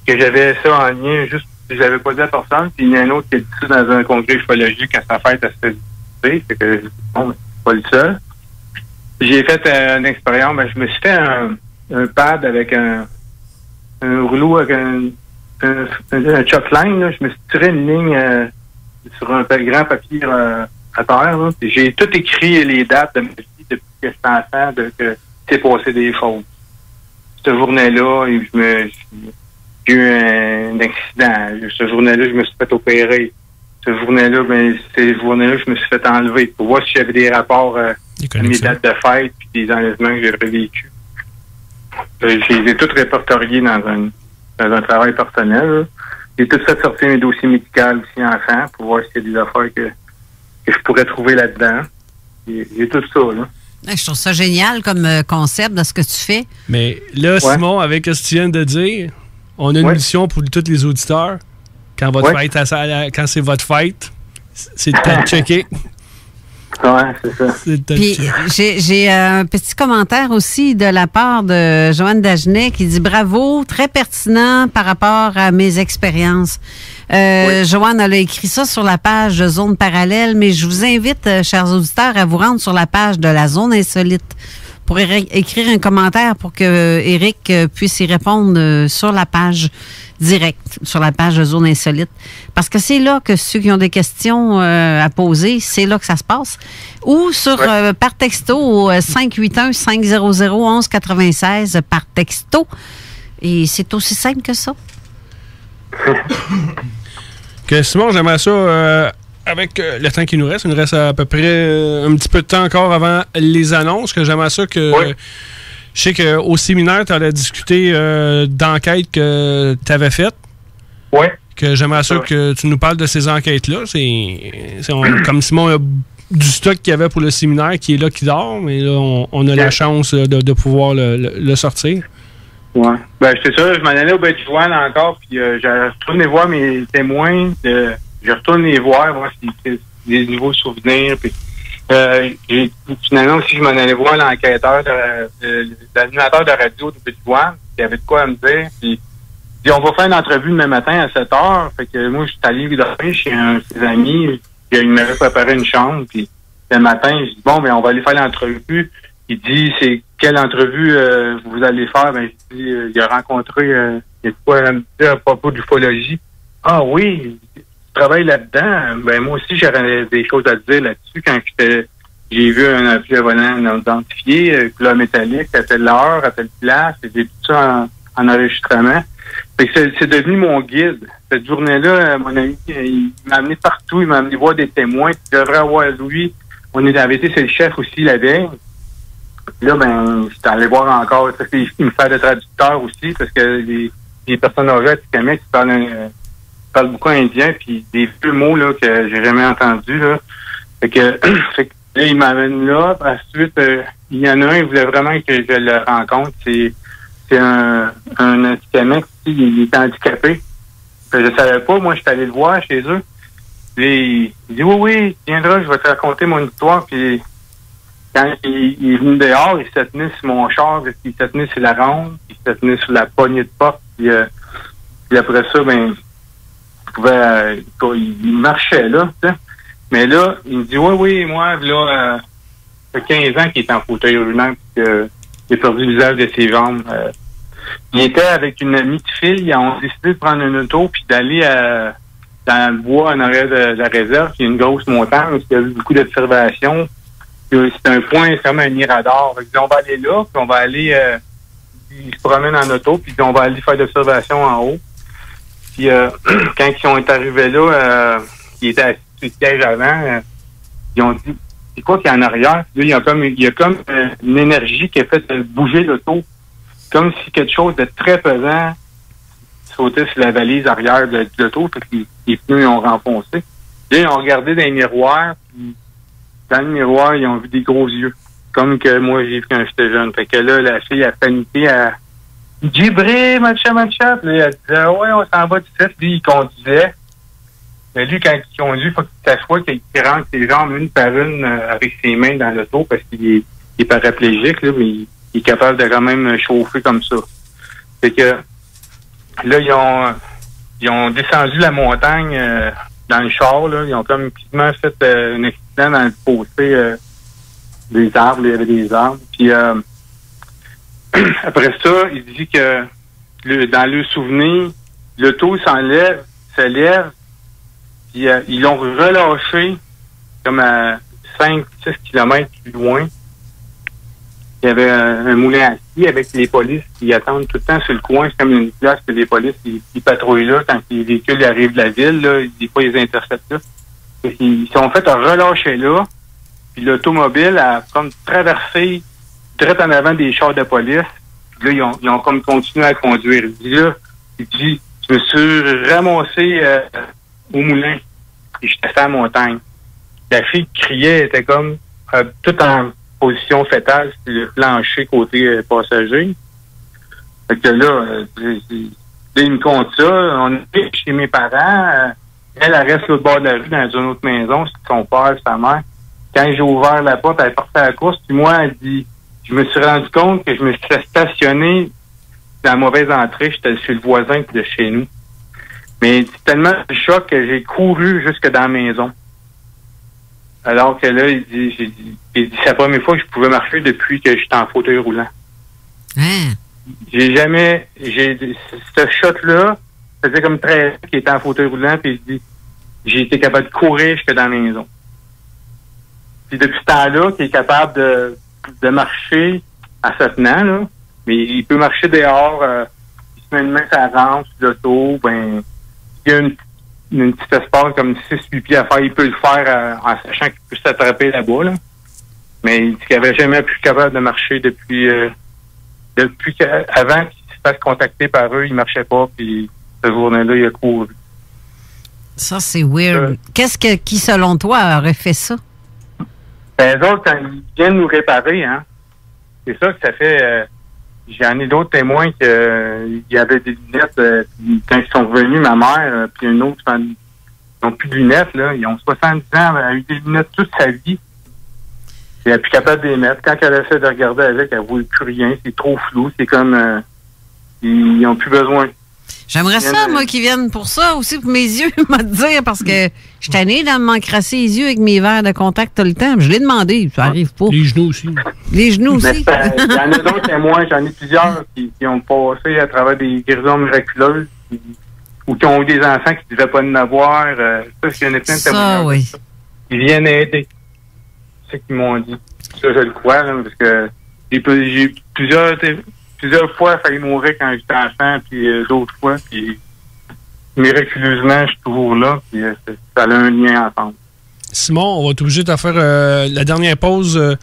j'avais ça en lien, juste je l'avais pas dit à personne. Puis il y en a un autre qui a dit ça dans un congrès ufologique à sa fête, elle se fait fait que bon, c'est pas le seul. J'ai fait une expérience, je me suis fait un pad avec un rouleau avec un choc line. Là. Je me suis tiré une ligne sur un grand papier à terre. Là. J'ai tout écrit les dates de ma vie depuis que j'étais enfant, que c'est passé des choses. Cette journée-là, j'ai eu un accident. Cette journée-là, je me suis fait opérer. Cette journée-là, je me suis fait enlever pour voir si j'avais des rapports à mes dates de fête et des enlèvements que j'avais vécus. J'ai tout répertorié dans un travail personnel. Là. J'ai tout fait sortir mes dossiers médicaux aussi enfants pour voir s'il y a des affaires que je pourrais trouver là-dedans. J'ai tout ça. Là. Je trouve ça génial comme concept de ce que tu fais. Mais là, Simon, avec ce que tu viens de dire, on a une mission pour tous les auditeurs. Quand c'est votre fête, c'est de checker. Ouais, c'est ça. Puis j'ai un petit commentaire aussi de la part de Joanne Dagenet qui dit bravo, très pertinent par rapport à mes expériences. Oui. Joanne, elle a écrit ça sur la page de Zone Parallèle, mais je vous invite, chers auditeurs, à vous rendre sur la page de la Zone Insolite pour écrire un commentaire pour que Éric puisse y répondre sur la page direct, sur la page de Zone Insolite. Parce que c'est là que ceux qui ont des questions à poser, c'est là que ça se passe. Ou sur par texto au 581-500-1196 par texto. Et c'est aussi simple que ça. Simon, j'aimerais ça, avec le temps qui nous reste, il nous reste à peu près un petit peu de temps encore avant les annonces, que j'aimerais ça que... Oui. Je sais qu'au séminaire, tu allais discuter d'enquêtes que tu avais faites. Oui. Que j'aimerais ça que tu nous parles de ces enquêtes-là. Comme Simon a du stock qu'il y avait pour le séminaire qui est là, qui dort, mais là, on a la chance de pouvoir le sortir. Oui. Ben, c'est ça, je m'en allais au Béjouane encore, puis j'ai retourné voir mes témoins. Je retourne les voir si c'est des nouveaux souvenirs, puis finalement aussi, je m'en allais voir l'enquêteur, l'animateur de radio de Béjouane, qui avait de quoi à me dire. Puis, il dit, on va faire une entrevue demain matin à 7h. Fait que moi, je suis allé dormir chez un de ses amis. Il m'avait préparé une chambre. Puis le matin, je dis, bon, ben on va aller faire l'entrevue. Il dit, c'est quelle entrevue vous allez faire? Ben, je dis, il a rencontré, il y a de quoi à me dire à propos de l'ufologie. Ah oui, travaille là-dedans. Ben moi aussi, j'aurais des choses à dire là-dessus. Quand j'ai vu un objet volant non identifié, couleur métallique, à telle heure, à telle place, et j'ai tout ça en enregistrement. Fait que c'est devenu mon guide. Cette journée-là, mon ami, il m'a amené partout, il m'a amené voir des témoins. Tu devrais avoir lui. On avait été, c'est le chef aussi la veille. Puis là, ben, j'étais allé voir encore. Il me fait de traducteur aussi, parce que les personnes âgées à Tikamek qui parlent beaucoup indien, puis des vieux mots là que j'ai jamais entendus là. Fait que là, il m'amène là. Ensuite, il y en a un, il voulait vraiment que je le rencontre. C'est un Tikamek, il est handicapé. Je savais pas, moi, je suis allé le voir chez eux. Puis, il dit oui, tu viendras, je vais te raconter mon histoire. Puis quand il est venu dehors, il s'est tenu sur mon char, il s'est tenu sur la ronde, il s'est tenu sur la poignée de porte. Puis après ça, ben, il marchait là, t'sais. Mais là, il me dit oui, moi, là, ça fait 15 ans qu'il est en fauteuil roulant, puis qu'il a perdu l'usage de ses jambes. Il était avec une amie de fille, ils ont décidé de prendre une auto puis d'aller dans le bois en arrière de la réserve, qui est une grosse montagne, où il y a eu beaucoup d'observations. C'est un point, c'est comme un mirador. Ils disent, on va aller là, puis on va aller, ils se promènent en auto, puis on va aller faire l'observation en haut. Puis quand ils sont arrivés là, ils étaient assis sur le siège avant, ils ont dit, c'est quoi qu'il y a en arrière? Puis là, il y a comme une énergie qui a fait bouger l'auto. Comme si quelque chose de très pesant sautait sur la valise arrière de l'auto, puis les pneus ont renfoncé. Là, ils ont regardé dans les miroirs, puis dans le miroir, ils ont vu des gros yeux. Comme que moi, j'ai vu quand j'étais jeune. Fait que là, la fille a paniqué à Djibril, matcha. Puis là, elle disait, ouais, on s'en va du site. Lui, il conduisait. Mais lui, quand il conduit, il faut qu'il s'assoie, qu'il rentre ses jambes une par une avec ses mains dans l'auto, parce qu'il est paraplégique, là, mais il est capable de quand même chauffer comme ça. Fait que là, ils ont descendu la montagne dans le char, là. Ils ont comme quasiment fait un accident dans le fossé des arbres. Il y avait des arbres. Puis après ça, il dit que dans le souvenir, l'auto se lève, puis ils l'ont relâché comme à 5-6 kilomètres plus loin. Il y avait un moulin à ski avec les polices qui attendent tout le temps sur le coin. C'est comme une place que les polices ils patrouillent là quand les véhicules arrivent de la ville. Là, des fois, ils interceptent là. Ils sont fait relâcher là. Puis l'automobile a comme traversé direct en avant des chars de police. Puis là, ils ont comme continué à conduire. Il dit, je me suis ramassé au moulin et j'étais fait à la montagne. La fille qui criait, elle était comme tout en position fétale sur le plancher côté passager. Fait que là, il me compte ça. On est chez mes parents. Elle reste l'autre bord de la rue dans une autre maison. C'est son père, sa mère. quand j'ai ouvert la porte, elle est partie à la course. Puis moi, elle dit, je me suis rendu compte que je me suis stationné dans la mauvaise entrée. J'étais chez le voisin de chez nous. Mais c'est tellement de choc que j'ai couru jusque dans la maison. Alors que là, il dit, c'est la première fois que je pouvais marcher depuis que j'étais en fauteuil roulant. Hein? Ce shot-là, ça faisait comme 13 ans qu'il était en fauteuil roulant, puis il dit, j'ai été capable de courir jusque dans la maison. Puis depuis ce temps-là, qu'il est capable de marcher en se tenant, là, mais il peut marcher dehors, il se met une main sur la rampe, sur l'auto, ben, il y a une petite espace comme 6-8 pieds à faire, il peut le faire en sachant qu'il peut s'attraper là-bas, là. Mais il dit qu'il n'avait jamais pu être capable de marcher depuis avant qu'il se fasse contacter par eux, il marchait pas, puis ce journée-là, il a couru. Ça, c'est weird. Qui, selon toi, aurait fait ça? Ben, eux autres, quand ils viennent nous réparer, hein, c'est ça que ça fait... j'en ai d'autres témoins qu'il y avait des lunettes quand ils sont revenus, ma mère, puis une autre, ils n'ont plus de lunettes, là. Ils ont 70 ans, elle a eu des lunettes toute sa vie. Elle n'est plus capable de les mettre. Quand elle essaie de regarder avec, elle ne voit plus rien. C'est trop flou. C'est comme... ils n'ont plus besoin. J'aimerais ça, moi, qu'ils viennent pour ça aussi, pour mes yeux, me dire, parce que je suis tannée de m'encrasser les yeux avec mes verres de contact tout le temps. Je l'ai demandé, ça n'arrive pas. Les genoux aussi. Les genoux aussi. Il y en a d'autres témoins, j'en ai plusieurs qui ont passé à travers des guérisons miraculeuses ou qui ont eu des enfants qui ne devaient pas en avoir. Ça, il y en a plein de témoins. Ça, oui. Ils viennent aider. C'est ce qu'ils m'ont dit. Ça, je le crois, là, parce que j'ai plusieurs fois failli mourir quand j'étais enfant, puis d'autres fois, puis miraculeusement, je suis toujours là, puis ça a un lien ensemble. Simon, on va être obligé de faire la dernière pause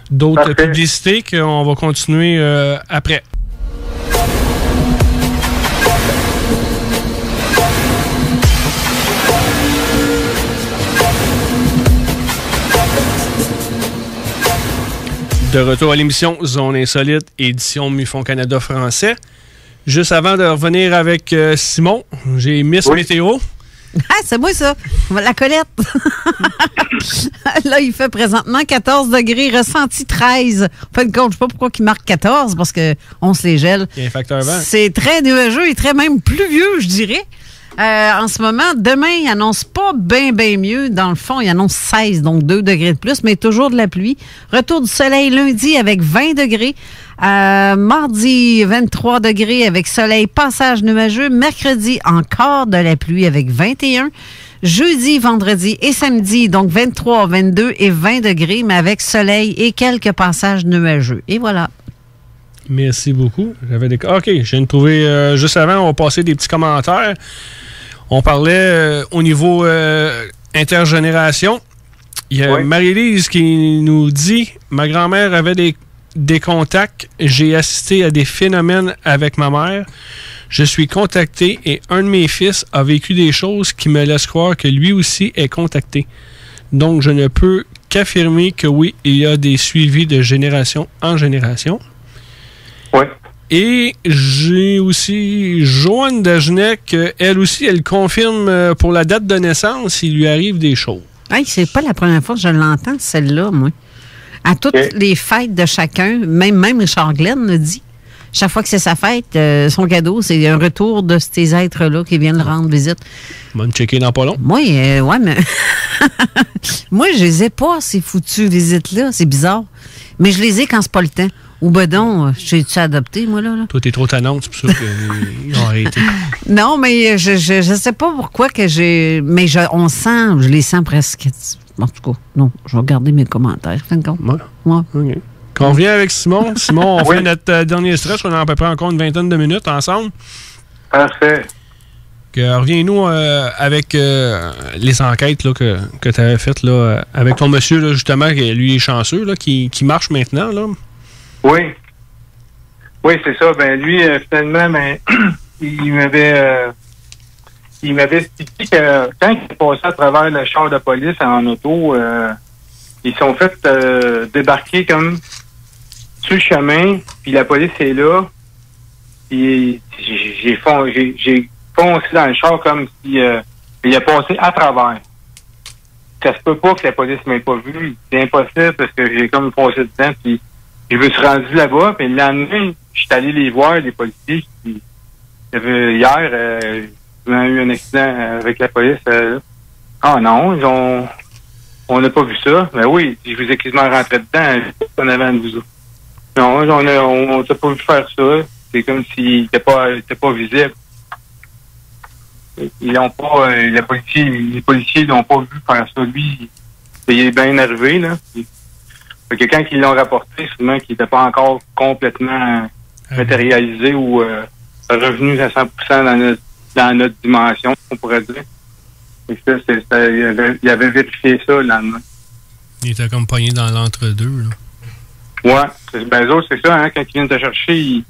d'autres publicités qu'on va continuer après. De retour à l'émission Zone Insolite, édition MUFON Canada français. Juste avant de revenir avec Simon, j'ai Miss Météo. Ah, c'est moi ça, la Colette. Là, il fait présentement 14 degrés, ressenti 13. En fin de compte, je ne sais pas pourquoi il marque 14, parce qu'on se les gèle. Il y a un facteur vent. C'est très nuageux et très même pluvieux, je dirais. En ce moment, demain, il annonce pas bien mieux. Dans le fond, il annonce 16, donc 2 degrés de plus, mais toujours de la pluie. Retour du soleil lundi avec 20 degrés. Mardi, 23 degrés avec soleil, passage nuageux. Mercredi, encore de la pluie avec 21. Jeudi, vendredi et samedi, donc 23, 22 et 20 degrés, mais avec soleil et quelques passages nuageux. Et voilà. Merci beaucoup. OK, je viens de trouver... juste avant, on va passer des petits commentaires. On parlait au niveau intergénération. Il y a Marie-Lise qui nous dit « Ma grand-mère avait des contacts. J'ai assisté à des phénomènes avec ma mère. Je suis contacté et un de mes fils a vécu des choses qui me laissent croire que lui aussi est contacté. Donc, je ne peux qu'affirmer que oui, il y a des suivis de génération en génération. » Oui. Et j'ai aussi Joanne Dagenet, elle aussi, elle confirme pour la date de naissance, il lui arrive des choses. Hey, c'est pas la première fois que je l'entends, celle-là, moi. À toutes les fêtes de chacun, même Richard Glenn le dit. Chaque fois que c'est sa fête, son cadeau, c'est un retour de ces êtres-là qui viennent le rendre visite. On va me checker dans pas long. Moi, ouais, mais... moi, je les ai pas, ces foutues visites-là. C'est bizarre. Mais je les ai quand c'est pas le temps. Ou ben donc, j'ai-tu adopté, moi, là? Toi, t'es trop tannante, c'est pour ça qu'ils ont arrêté. Non, mais je sais pas pourquoi que j'ai... Mais on sent, je les sens presque... En tout cas, non, je vais garder mes commentaires. Fin de compte. Ouais. OK. Quand on revient avec Simon, on fait notre dernier stretch. On a à peu près encore une vingtaine de minutes ensemble. Parfait. Reviens-nous avec les enquêtes là, que tu avais faites là, avec ton monsieur, là, justement, qui lui est chanceux, là, qui marche maintenant, là. Oui. Oui, c'est ça. Ben lui, finalement, il m'avait expliqué que quand il est passé à travers le char de police en auto, ils sont fait débarquer comme sur le chemin, puis la police est là. Puis j'ai foncé dans le char comme si il a passé à travers. ça se peut pas que la police m'ait pas vu. C'est impossible parce que j'ai comme passé dedans, puis je me suis rendu là-bas, puis le lendemain, je suis allé les voir, les policiers. Puis, hier, on a eu un accident avec la police. Ah non, on n'a pas vu ça. Ben oui, je vous ai quasiment rentré dedans, on avait un vous. Non, on t'a pas vu faire ça. C'est comme s'il n'était pas visible. Ils n'ont pas, les policiers n'ont pas vu faire ça. Lui, il est bien arrivé, là. Quand ils l'ont rapporté, souvent qu'il n'était pas encore complètement matérialisé ou revenu à 100% dans notre dimension, on pourrait dire. Et ça, il avait vérifié ça le lendemain. Il était comme pogné dans l'entre-deux, là. Ouais. Ben, eux autres, c'est ça, hein. Quand ils viennent te chercher,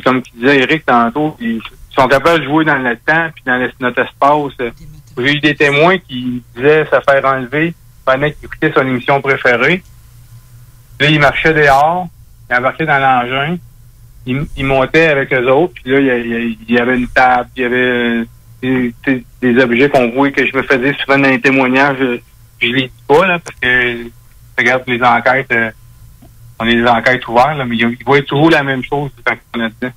comme disait Eric tantôt, ils sont capables de jouer dans le temps puis dans notre espace. J'ai eu des témoins qui disaient se faire enlever pendant qu'ils écoutaient son émission préférée. Là, ils marchaient dehors, ils embarquaient dans l'engin, ils montaient avec eux autres, puis là, il y avait une table, il y avait des objets qu'on voit que je me faisais souvent dans les témoignages. Je les dis pas, là, parce que regarde les enquêtes, on a des enquêtes ouvertes, là, mais ils voient toujours la même chose quand on a dedans.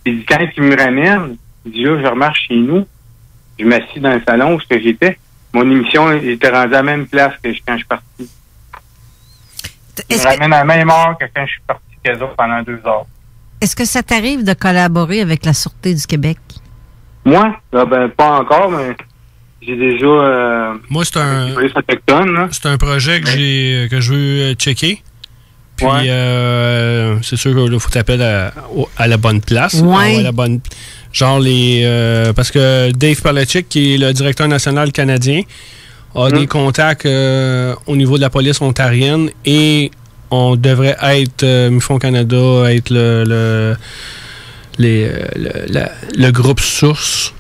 Et quand ils me ramènent, je dis là, je remarche chez nous, je m'assis dans le salon où j'étais. Mon émission était rendue à la même place que quand je suis parti. Ils me ramènent à la même heure que quand je suis parti qu'eux autres pendant 2 heures. Est-ce que ça t'arrive de collaborer avec la Sûreté du Québec? Moi? Ben, pas encore, mais j'ai déjà... Moi, c'est un... autochtone, là. C'est un projet que je veux checker. Puis, c'est sûr qu'il faut t'appeler à la bonne place. Ouais. À la bonne... Genre parce que Dave Palachuk, qui est le directeur national canadien, a des contacts au niveau de la police ontarienne et on devrait être, MUFON Canada, être le groupe source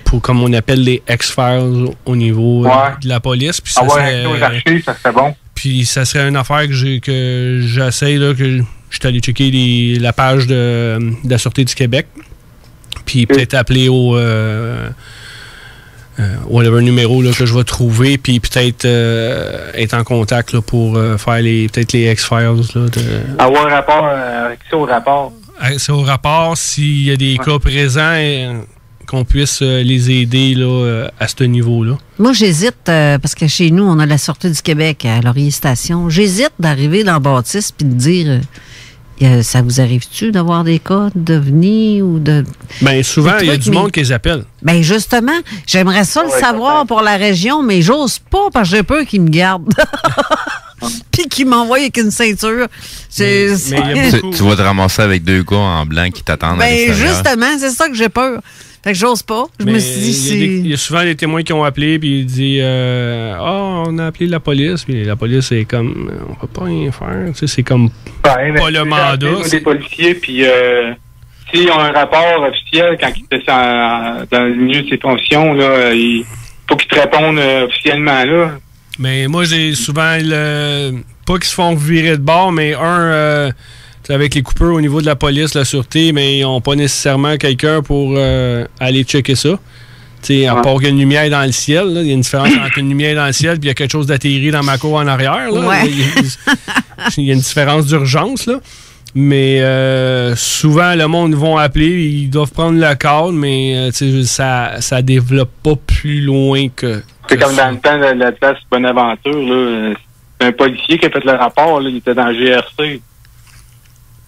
pour, comme on appelle, les X-Files au niveau de la police. Puis ça serait, aux archives, ça serait bon. Puis ça serait une affaire que j'essaie, là, que je suis allé checker la page de la Sûreté du Québec. Puis peut-être appeler au whatever numéro là, que je vais trouver, puis peut-être être en contact là, pour faire peut-être les X-Files. Avoir un rapport, accès au rapport. Accès au rapport, s'il y a des cas présents, qu'on puisse les aider là, à ce niveau-là. Moi, j'hésite, parce que chez nous, on a la Sûreté du Québec à Laurier Station. J'hésite d'arriver dans la bâtisse puis de dire... ça vous arrive-tu d'avoir des cas d'OVNI ou de... Bien, souvent, il y a du monde qui les appelle. Bien, justement, j'aimerais ça le savoir pour la région, mais j'ose pas parce que j'ai peur qu'ils me gardent. Puis qu'ils m'envoient avec une ceinture. Tu vas te ramasser avec 2 gars en blanc qui t'attendent à l'extérieur. Justement, c'est ça que j'ai peur. Fait que j'ose pas. Je me suis dit, il y a souvent des témoins qui ont appelé puis ils disent on a appelé la police, puis la police est comme on peut pas rien faire, tu sais, c'est comme pas le mandat. Des policiers, puis s'ils ont un rapport officiel quand ils étaient dans le milieu de ces fonctions, là, il faut qu'ils te répondent officiellement là. Mais moi j'ai souvent pas qu'ils se font virer de bord, mais avec les coupeurs au niveau de la police, la sûreté, mais ils n'ont pas nécessairement quelqu'un pour aller checker ça. À part qu'il y a une lumière dans le ciel, il y a une différence entre une lumière dans le ciel et il y a quelque chose d'atterri dans ma cour en arrière. Là. Ouais. Il y a une différence d'urgence. Là. Mais souvent, le monde vont appeler, ils doivent prendre le cadre, mais ça développe pas plus loin que c'est comme dans le temps de la place Bonaventure. Là, c'est un policier qui a fait le rapport, là, il était dans le GRC.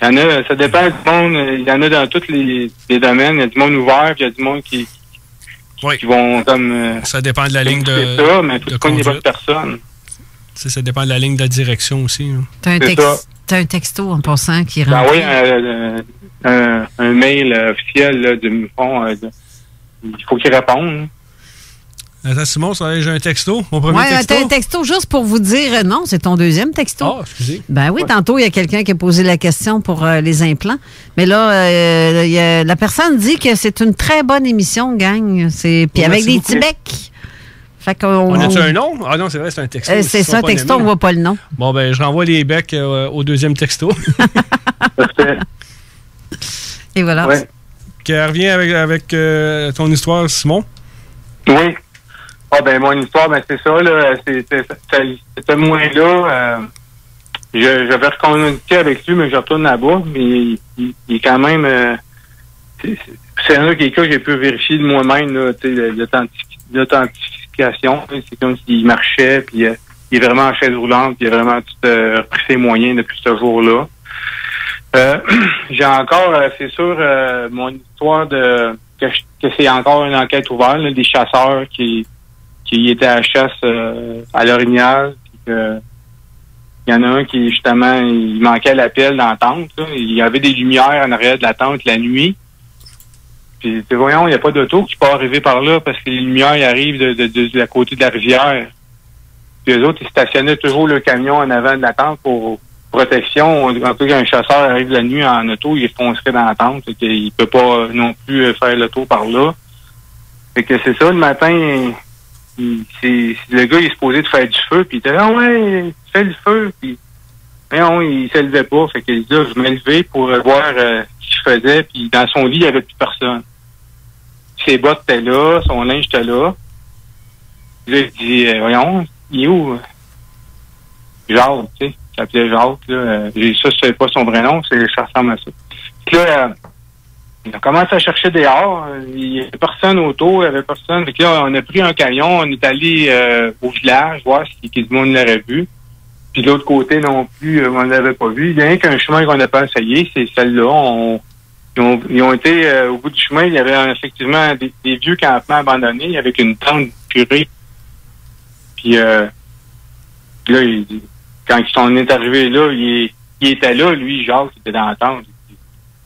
Il y en a, ça dépend du monde. Il y en a dans tous les domaines. Il y a du monde ouvert, puis il y a du monde qui vont comme... ça dépend de la ligne de ça, mais tout pas une bonne personne. Ça dépend de la ligne de direction aussi. T'as un texto en passant qui rentre. Oui, un mail officiel là, du MUFON. Il faut qu'il réponde. Attends, Simon, j'ai un texto. Mon premier texto. Oui, un texto juste pour vous dire non, c'est ton deuxième texto. Ah, excusez. Ben oui, tantôt, il y a quelqu'un qui a posé la question pour les implants. Mais là, la personne dit que c'est une très bonne émission, gang. Puis avec des petits becs. Fait on a-tu un nom? Ah non, c'est vrai, c'est un texto. C'est ça, un texto, on ne voit pas le nom. Bon, ben, je renvoie les becs au deuxième texto. Et voilà. Ouais. Reviens avec ton histoire, Simon. Oui. Ah, ben, mon histoire, ben, c'est ça, là. Ce mois-là, j'avais recommuniqué avec lui, mais je retourne là-bas. Mais il est quand même... c'est un des cas que j'ai pu vérifier de moi-même, là, l'authentification. C'est comme s'il marchait, puis il est vraiment en chaise roulante, puis il a vraiment tout repris ses moyens depuis ce jour-là. J'ai encore, c'est sûr, mon histoire que c'est encore une enquête ouverte, là, des chasseurs qui étaient à la chasse à l'Orignal. Il y en a un qui, justement, il manquait l'appel dans la tente. Là. Il y avait des lumières en arrière de la tente la nuit. Puis, voyons, il n'y a pas d'auto qui peut arriver par là parce que les lumières ils arrivent de la côté de la rivière. Puis eux autres, ils stationnaient toujours le camion en avant de la tente pour protection. En tout cas, un chasseur arrive la nuit en auto, il foncerait dans la tente. Il peut pas non plus faire le tour par là. Fait que c'est ça, le matin, le gars, il est supposé de faire du feu, puis il était là, ouais, fais le feu, puis non, il se levait pas. Fait qu'il dit, je me levais pour voir ce qu'il faisait, puis dans son lit, il n'y avait plus personne. Ses bottes étaient là, son linge était là. Puis là, il dit, voyons, il est où? Jacques, tu sais. Il s'appelait Jacques, là. Ça, je savais pas son vrai nom, ça ressemble à ça. Puis là, on a commencé à chercher dehors. Il n'y avait personne autour, il n'y avait personne. Fait que là, on a pris un camion, on est allé au village, voir si tout le monde l'aurait vu. Puis de l'autre côté non plus, on ne l'avait pas vu. Il y a rien qu'un chemin qu'on n'a pas essayé, c'est celle-là. Ils ont été au bout du chemin, il y avait effectivement des vieux campements abandonnés avec une tente purée. Puis là, quand on est arrivé là, il était là, lui, Jacques, il était dans la tente.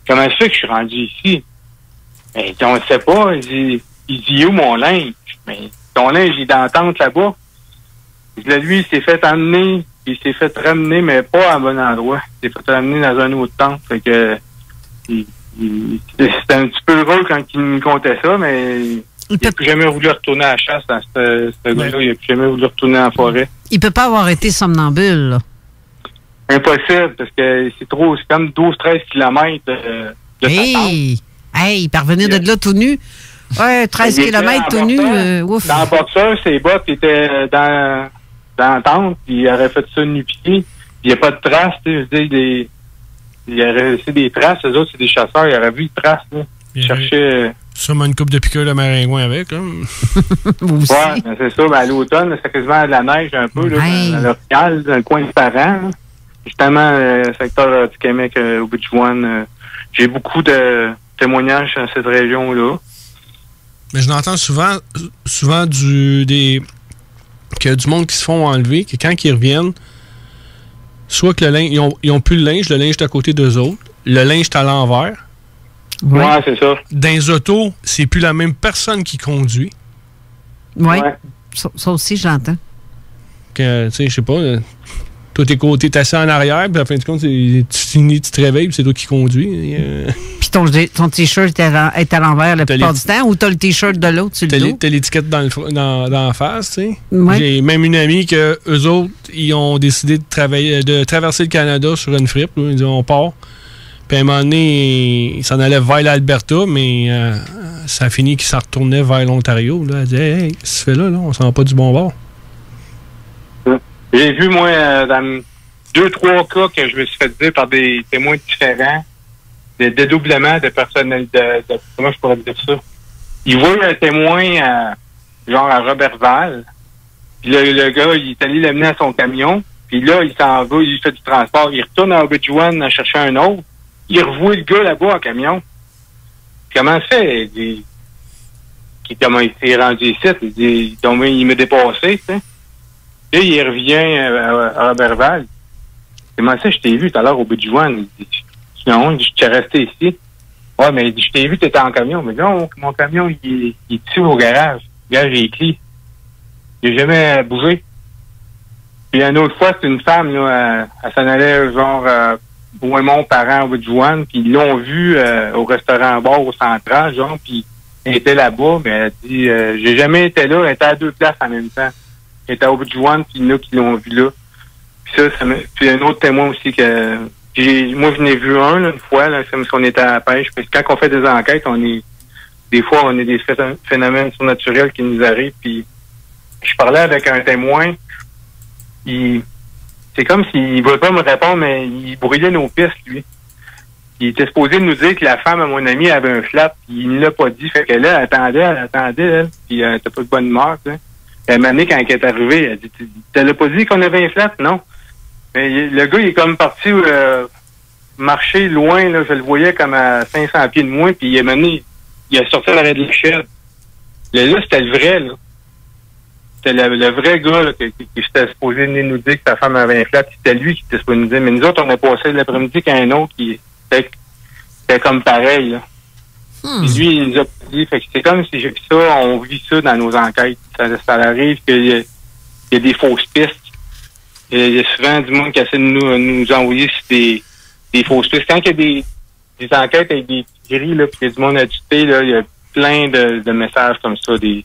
Comment ça fait que je suis rendu ici? Ben, on ne sait pas. Il dit, où mon linge? Mais ton linge, il est dans la tente là-bas. Là, lui, il s'est fait emmener, il s'est fait ramener, mais pas à un bon endroit. Il s'est fait ramener dans un autre tente. Fait que, c'était un petit peu drôle quand il me contait ça, mais il n'a plus jamais voulu retourner à la chasse dans ce gars-là. Il n'a plus jamais voulu retourner en forêt. Il peut pas avoir été somnambule, là. Impossible, parce que c'est comme 12-13 kilomètres de sa tente. Hey, il parvenait de là tout nu. Ouais, 13 kilomètres tout nu. Ouf. Dans le boxeur, ses bottes étaient dans la tente, puis il aurait fait ça nu-pied. Il n'y a pas de traces, tu sais. Il aurait laissé des traces. Eux autres, c'est des chasseurs. Il aurait vu des traces, là. Il cherchait... Sûrement une coupe de piqûres de maringouin avec, là. Ouais, c'est ça. Ben, à l'automne, c'est quasiment de la neige un peu, là, dans l'Orignal, dans le coin de Parent, là. Justement, le secteur du Québec, au bout du Juan, j'ai beaucoup de témoignages dans cette région-là. Mais je l'entends souvent qu'il y a du monde qui se font enlever, que quand ils reviennent, soit que le linge, ils ont plus le linge est à côté d'eux autres, le linge est à l'envers. Ouais, c'est ça. Dans les autos, c'est plus la même personne qui conduit. Ouais. Ça aussi, j'entends. Tu sais, je sais pas... Toi, t'es assis en arrière, puis à la fin du compte, tu finis, tu te réveilles, puis c'est toi qui conduis. Puis ton T-shirt est à l'envers la plupart du temps, ou t'as le T-shirt de l'autre sur le dos? T'as l'étiquette dans la face, tu sais. Ouais. J'ai même une amie que eux autres, ils ont décidé de traverser le Canada sur une fripe. Ils disent, on part. Puis à un moment donné, ils s'en allaient vers l'Alberta, mais ça a fini qu'ils s'en retournaient vers l'Ontario. Là. Elle disait, hey, qu'est-ce que tu fais là? On s'en va pas du bon bord. J'ai vu, moi, dans 2-3 cas que je me suis fait dire par des témoins différents, des dédoublements de personnalité. Comment je pourrais dire ça? Il voit un témoin, genre à Robertval. Puis le gars, il est allé l'amener à son camion. Puis là, il s'en va, il fait du transport. Il retourne à Obidjouan à chercher un autre. Il revoit le gars là-bas en camion. Comment ça fait? Comment il s'est rendu ici? Il dit, il m'a dépassé, tu sais. Là, il revient à Robertval. Comment ça, je t'ai vu tout à l'heure au bout du Juan? Il dit, non, je t'ai resté ici. Ouais, mais je t'ai vu, tu étais en camion. Mais non, mon camion, il est ici au garage. Le garage est clé. Il n'a jamais bougé. Puis une autre fois, c'est une femme, là, elle s'en allait genre au Mont-Parent au bout du Juan, puis ils l'ont vu au restaurant-bar au Central, genre, puis elle était là-bas, mais elle dit, j'ai jamais été là, elle était à 2 places en même temps. Elle était au bout du Juan, puis il y en a qui l'ont vu là. Puis puis un autre témoin aussi que moi je n'ai vu un là, une fois, là, comme si on était à la pêche. Parce que quand on fait des enquêtes, des fois on a des phénomènes surnaturels qui nous arrivent, puis je parlais avec un témoin. C'est comme s'il ne voulait pas me répondre, mais il brouillait nos pistes, lui. Il était supposé nous dire que la femme à mon ami avait un flat, puis il ne l'a pas dit. Fait que là, elle attendait, elle, puis elle n'était pas de bonne humeur, tu sais. Elle m'a dit, quand elle est arrivée, elle dit, tu l'as pas dit qu'on avait un flat? Non. Mais le gars, il est comme parti marcher loin, là, je le voyais comme à 500 pieds de moins, puis il a sorti à l'arrêt de l'échelle. Là, c'était le vrai, là. C'était le vrai gars là, qui était supposé venir nous dire que sa femme avait un flat. C'était lui qui était supposé nous dire. Mais nous autres, on a passé l'après-midi qu'un autre qui était comme pareil. Là. Puis lui, il nous a dit. Fait que c'est comme si ça, on vit ça dans nos enquêtes. Ça arrive qu'il y a des fausses pistes. Il y a souvent du monde qui essaie de nous envoyer sur des fausses pistes. Quand il y a des enquêtes avec des grilles, là, puis il y a du monde agité, là, il y a plein de messages comme ça, des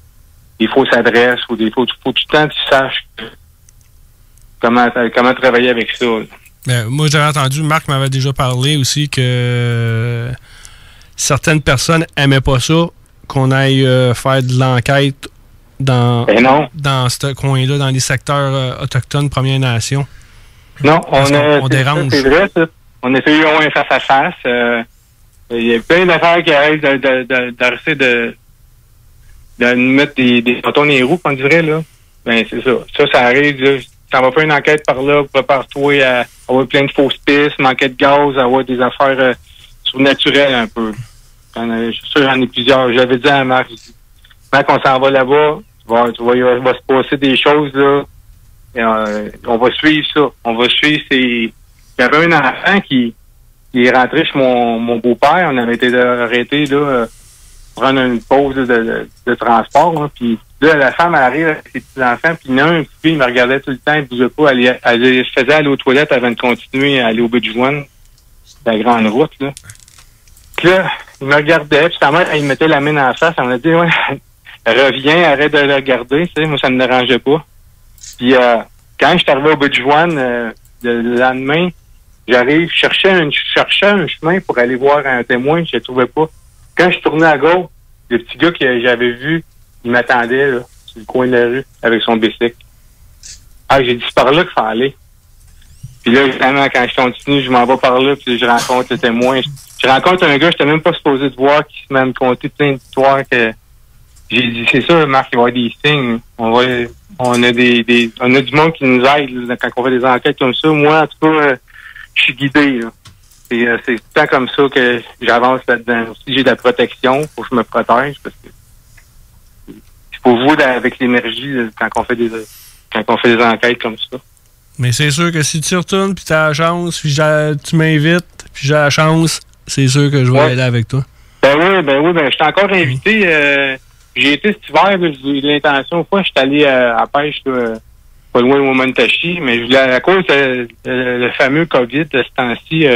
fausses adresses ou des faut tout le temps que tu saches comment travailler avec ça. Moi, j'avais entendu, Marc m'avait déjà parlé aussi que certaines personnes aimaient pas ça, qu'on aille faire de l'enquête dans ce coin-là, dans les secteurs autochtones, Premières Nations. Non, on dérange. C'est vrai, ça. On a fait un face-à-face. Il y a plein d'affaires qui arrivent d'arrêter de nous mettre des bâtons dans les roues, on dirait, là. Ben, c'est ça. Ça arrive, là. Ça va faire une enquête par là, prépare-toi à avoir plein de fausses pistes, manquer de gaz, avoir des affaires surnaturelles un peu. Je suis sûr j'en ai plusieurs. J'avais dit à Marc, Marc, on s'en va là-bas, il va se passer des choses, là. Et, on va suivre ça. On va suivre ces... Il y avait un enfant qui est rentré chez mon beau-père. On avait été arrêté, là, prendre une pause de transport. Hein, puis là, la femme arrive avec ses petits-enfants, puis il y en a un petit peu, il me regardait tout le temps, il bougeait pas. Elle faisait aller aux toilettes avant de continuer à aller au bout du Juan, la grande route, là. Puis là, il me regardait, puis sa mère, elle mettait la main en face, elle m'a dit, ouais, reviens, arrête de le regarder, tu sais, moi, ça me dérangeait pas. Puis quand je suis arrivé au bout du Juan, le lendemain, je cherchais un chemin pour aller voir un témoin, je le trouvais pas. Quand je tournais à gauche, le petit gars que j'avais vu, il m'attendait là, sur le coin de la rue avec son bicycle. Ah, j'ai dit c'est par là qu'il faut aller. Puis là, évidemment, quand je continue, je m'en vais par là, puis je rencontre le témoin. Je rencontre un gars, je n'étais même pas supposé de voir, qui m'a conté plein d'histoires que j'ai dit, c'est sûr, Marc, il va y avoir des signes. On a du monde qui nous aide là, quand on fait des enquêtes comme ça. Moi, en tout cas, je suis guidé, là. C'est tout le temps comme ça que j'avance là-dedans. Si j'ai de la protection, il faut que je me protège parce que c'est pour vous avec l'énergie quand on fait des enquêtes comme ça. Mais c'est sûr que si tu retournes puis tu as la chance, puis tu m'invites, puis j'ai la chance, c'est sûr que je vais aller avec toi. Ben oui, je suis encore invité. J'ai été cet hiver, j'ai eu l'intention, une fois, je suis allé à la pêche là, pas loin de Momantashi, mais je voulais à cause le fameux COVID de ce temps-ci,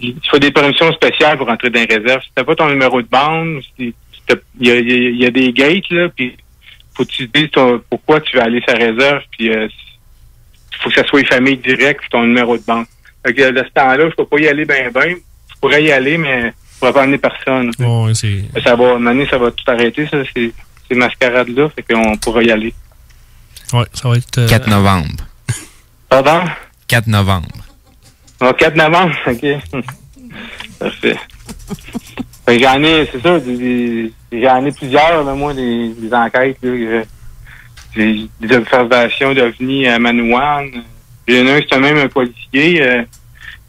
il faut des permissions spéciales pour entrer dans les réserves. Si t'as pas ton numéro de bande, il y a des gates, là, puis faut que tu te dises pourquoi tu veux aller sur la réserve, puis il faut que ça soit famille directe puis ton numéro de bande. Fait que de ce temps-là, je peux pas y aller ben. Je pourrais y aller, mais je pourrais pas amener personne. Oh, ça va, une année, ça va tout arrêter, ça, ces mascarades-là, fait qu'on pourra y aller. Oui, ça va être... 4 novembre. Pardon? 4 novembre. Oh, 4 novembre, OK. Parfait. J'en ai, c'est ça, j'en ai plusieurs, là, moi, des enquêtes. Là, j'ai des observations d'OVNI à Manouane. Il y en a un, c'était même un policier.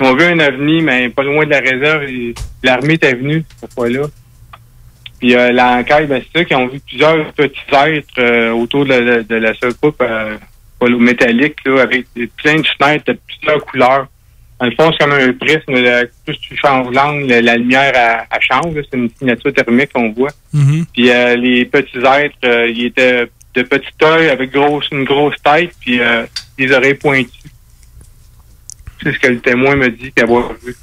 Ils ont vu un OVNI, mais pas loin de la réserve. L'armée était venue cette fois-là. Puis l'enquête, ben, c'est ça qu'ils ont vu plusieurs petits êtres autour de la soucoupe métallique, là, avec plein de fenêtres de plusieurs couleurs. Dans le fond, c'est comme un prisme. Plus tu changes l'angle, la lumière elle change. C'est une signature thermique qu'on voit. Mm-hmm. Puis les petits êtres, ils étaient de petits œils avec une grosse tête, puis les oreilles pointues. C'est ce que le témoin me dit qu'avoir vu.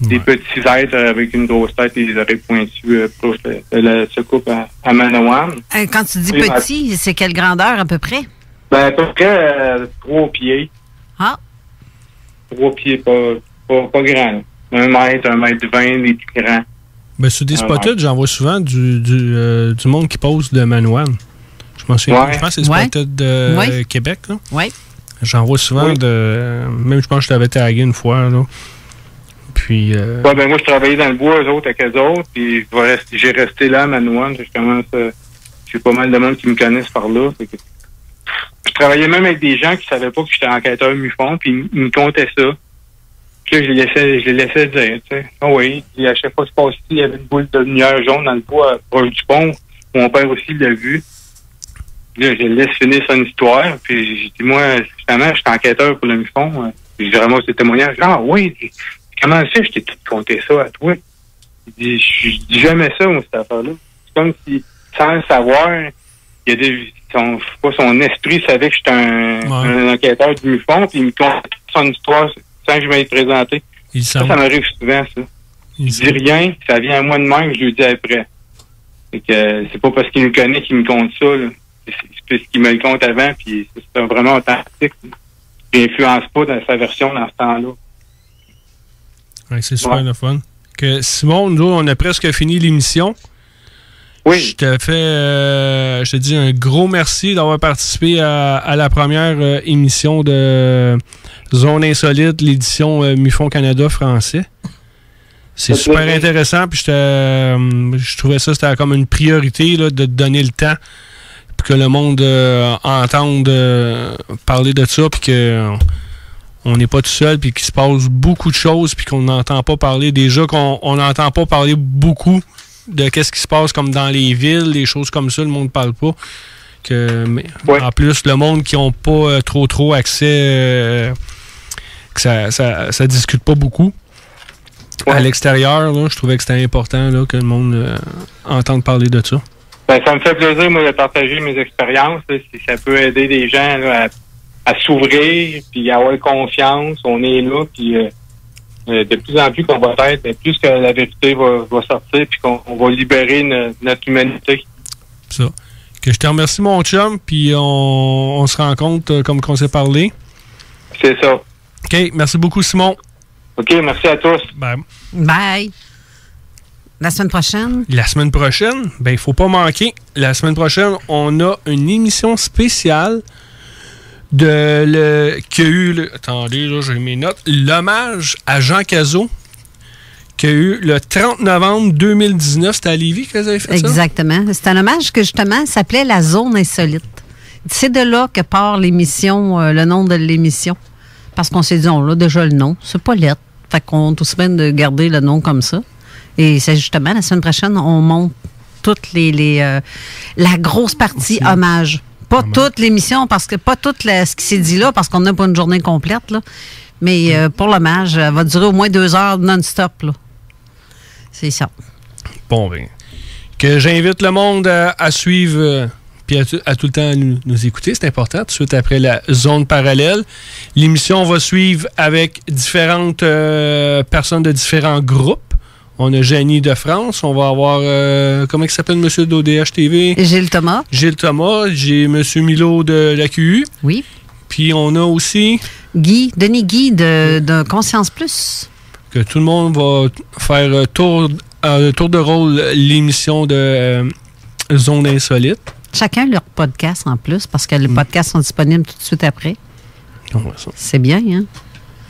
Des petits êtres avec une grosse tête et des oreilles pointues proches de la soucoupe à Manawan. Quand tu dis petit, c'est quelle grandeur à peu près? Ben, à peu près 3 pieds. Ah! 3 pieds, pas grand. 1 mètre, 1 mètre 20, les plus grands. Ben, sur des spotted, j'en vois souvent du monde qui pose de Manawan. Je pense que c'est Spotted de Québec. Oui. J'en vois souvent même je pense que je t'avais tagué une fois. Là. Puis. Moi, je travaillais dans le bois, eux autres, avec eux autres. Puis j'ai resté là à Manoine. J'ai pas mal de monde qui me connaissent par là. Je travaillais même avec des gens qui savaient pas que j'étais enquêteur MUFON. Puis ils me contaient ça. Puis là, je les laissais dire. Tu sais. Ah oui. Puis à chaque fois que je passais, il y avait une boule de lumière jaune dans le bois proche du pont. Mon père aussi l'a vu. Là, je laisse finir son histoire. Puis j'ai dit, moi, justement, je suis enquêteur pour le MUFON. J'ai vraiment ces témoignages. Ah oui, comment ça, je t'ai tout conté ça à toi? Je dis jamais ça, moi, cette affaire-là. C'est comme si, sans le savoir, il y a son esprit savait que j'étais un enquêteur du MUFON, puis il me contait son histoire sans que je m'aille présenter. Ça m'arrive souvent, ça. Je dis rien, ça vient à moi de même, je lui dis après. Fait que c'est pas parce qu'il me connaît qu'il me compte ça, là. C'est parce qu'il me le compte avant, puis c'est vraiment authentique. Il n'influence pas dans sa version dans ce temps-là. Ouais, c'est super le fun. Simon, nous, on a presque fini l'émission. Oui. Je te dis un gros merci d'avoir participé à la première émission de Zone Insolite, l'édition MUFON Canada français. C'est super intéressant, puis je trouvais ça, c'était comme une priorité là, de te donner le temps pour que le monde entende parler de ça, puis qu'on n'est pas tout seul, puis qu'il se passe beaucoup de choses, puis qu'on n'entend pas parler. Déjà qu'on n'entend pas parler beaucoup de qu'est-ce qui se passe comme dans les villes, des choses comme ça, le monde ne parle pas. En plus, le monde qui n'ont pas trop accès, que ça discute pas beaucoup. À l'extérieur, là, je trouvais que c'était important là, que le monde entende parler de ça. Ben, ça me fait plaisir, moi, de partager mes expériences. Là, si ça peut aider les gens là, à s'ouvrir, puis à avoir confiance. On est là, puis de plus en plus qu'on va être, plus que la vérité va sortir, puis qu'on va libérer notre humanité. Ça. Que je te remercie, mon chum, puis on se rencontre comme qu'on s'est parlé. C'est ça. OK, merci beaucoup, Simon. OK, merci à tous. Bye. Bye. La semaine prochaine? La semaine prochaine, il ne faut pas manquer. La semaine prochaine, on a une émission spéciale qui a eu... attendez, là, j'ai mes notes. L'hommage à Jean Cazot, qui a eu le 30 novembre 2019. C'était à Lévis que vous avez fait ça? Exactement. C'est un hommage que, justement, s'appelait La Zone Insolite. C'est de là que part l'émission, le nom de l'émission. Parce qu'on s'est dit, on a déjà le nom. C'est pas lettre. Fait qu'on est aussi bien de garder le nom comme ça. Et c'est justement, la semaine prochaine, on monte toutes la grosse partie hommage. Pas toute l'émission, parce que pas tout ce qui s'est dit là, parce qu'on n'a pas une journée complète, là. Mais pour l'hommage, elle va durer au moins 2 heures non-stop, là. C'est ça. Bon, bien. Que j'invite le monde à suivre... puis à tout le temps nous écouter, c'est important. Tout de suite après la zone parallèle, l'émission va suivre avec différentes personnes de différents groupes. On a Janie de France, on va avoir, comment il s'appelle, monsieur d'ODH TV? Gilles Thomas. Gilles Thomas, j'ai monsieur Milo de l'AQU. Oui. Puis on a aussi... Denis Guy de Conscience Plus. Que tout le monde va faire tour de rôle l'émission de Zone Insolite. Chacun leur podcast en plus, parce que les podcasts sont disponibles tout de suite après. C'est bien, hein?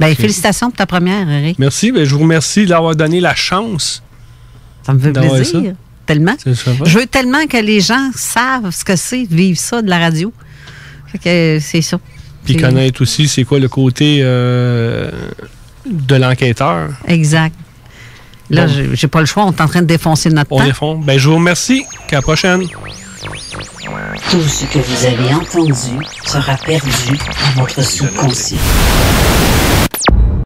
Ben, félicitations pour ta première, Eric. Merci. Ben, je vous remercie d'avoir donné la chance. Ça me fait plaisir. Ça. Tellement. Je veux tellement que les gens savent ce que c'est de vivre ça, de la radio. Fait que c'est ça. Puis connaître aussi c'est quoi le côté de l'enquêteur. Exact. Là, j'ai pas le choix. On est en train de défoncer notre temps. On défonce. Ben, je vous remercie. À la prochaine. Tout ce que vous avez entendu sera perdu à votre subconscient.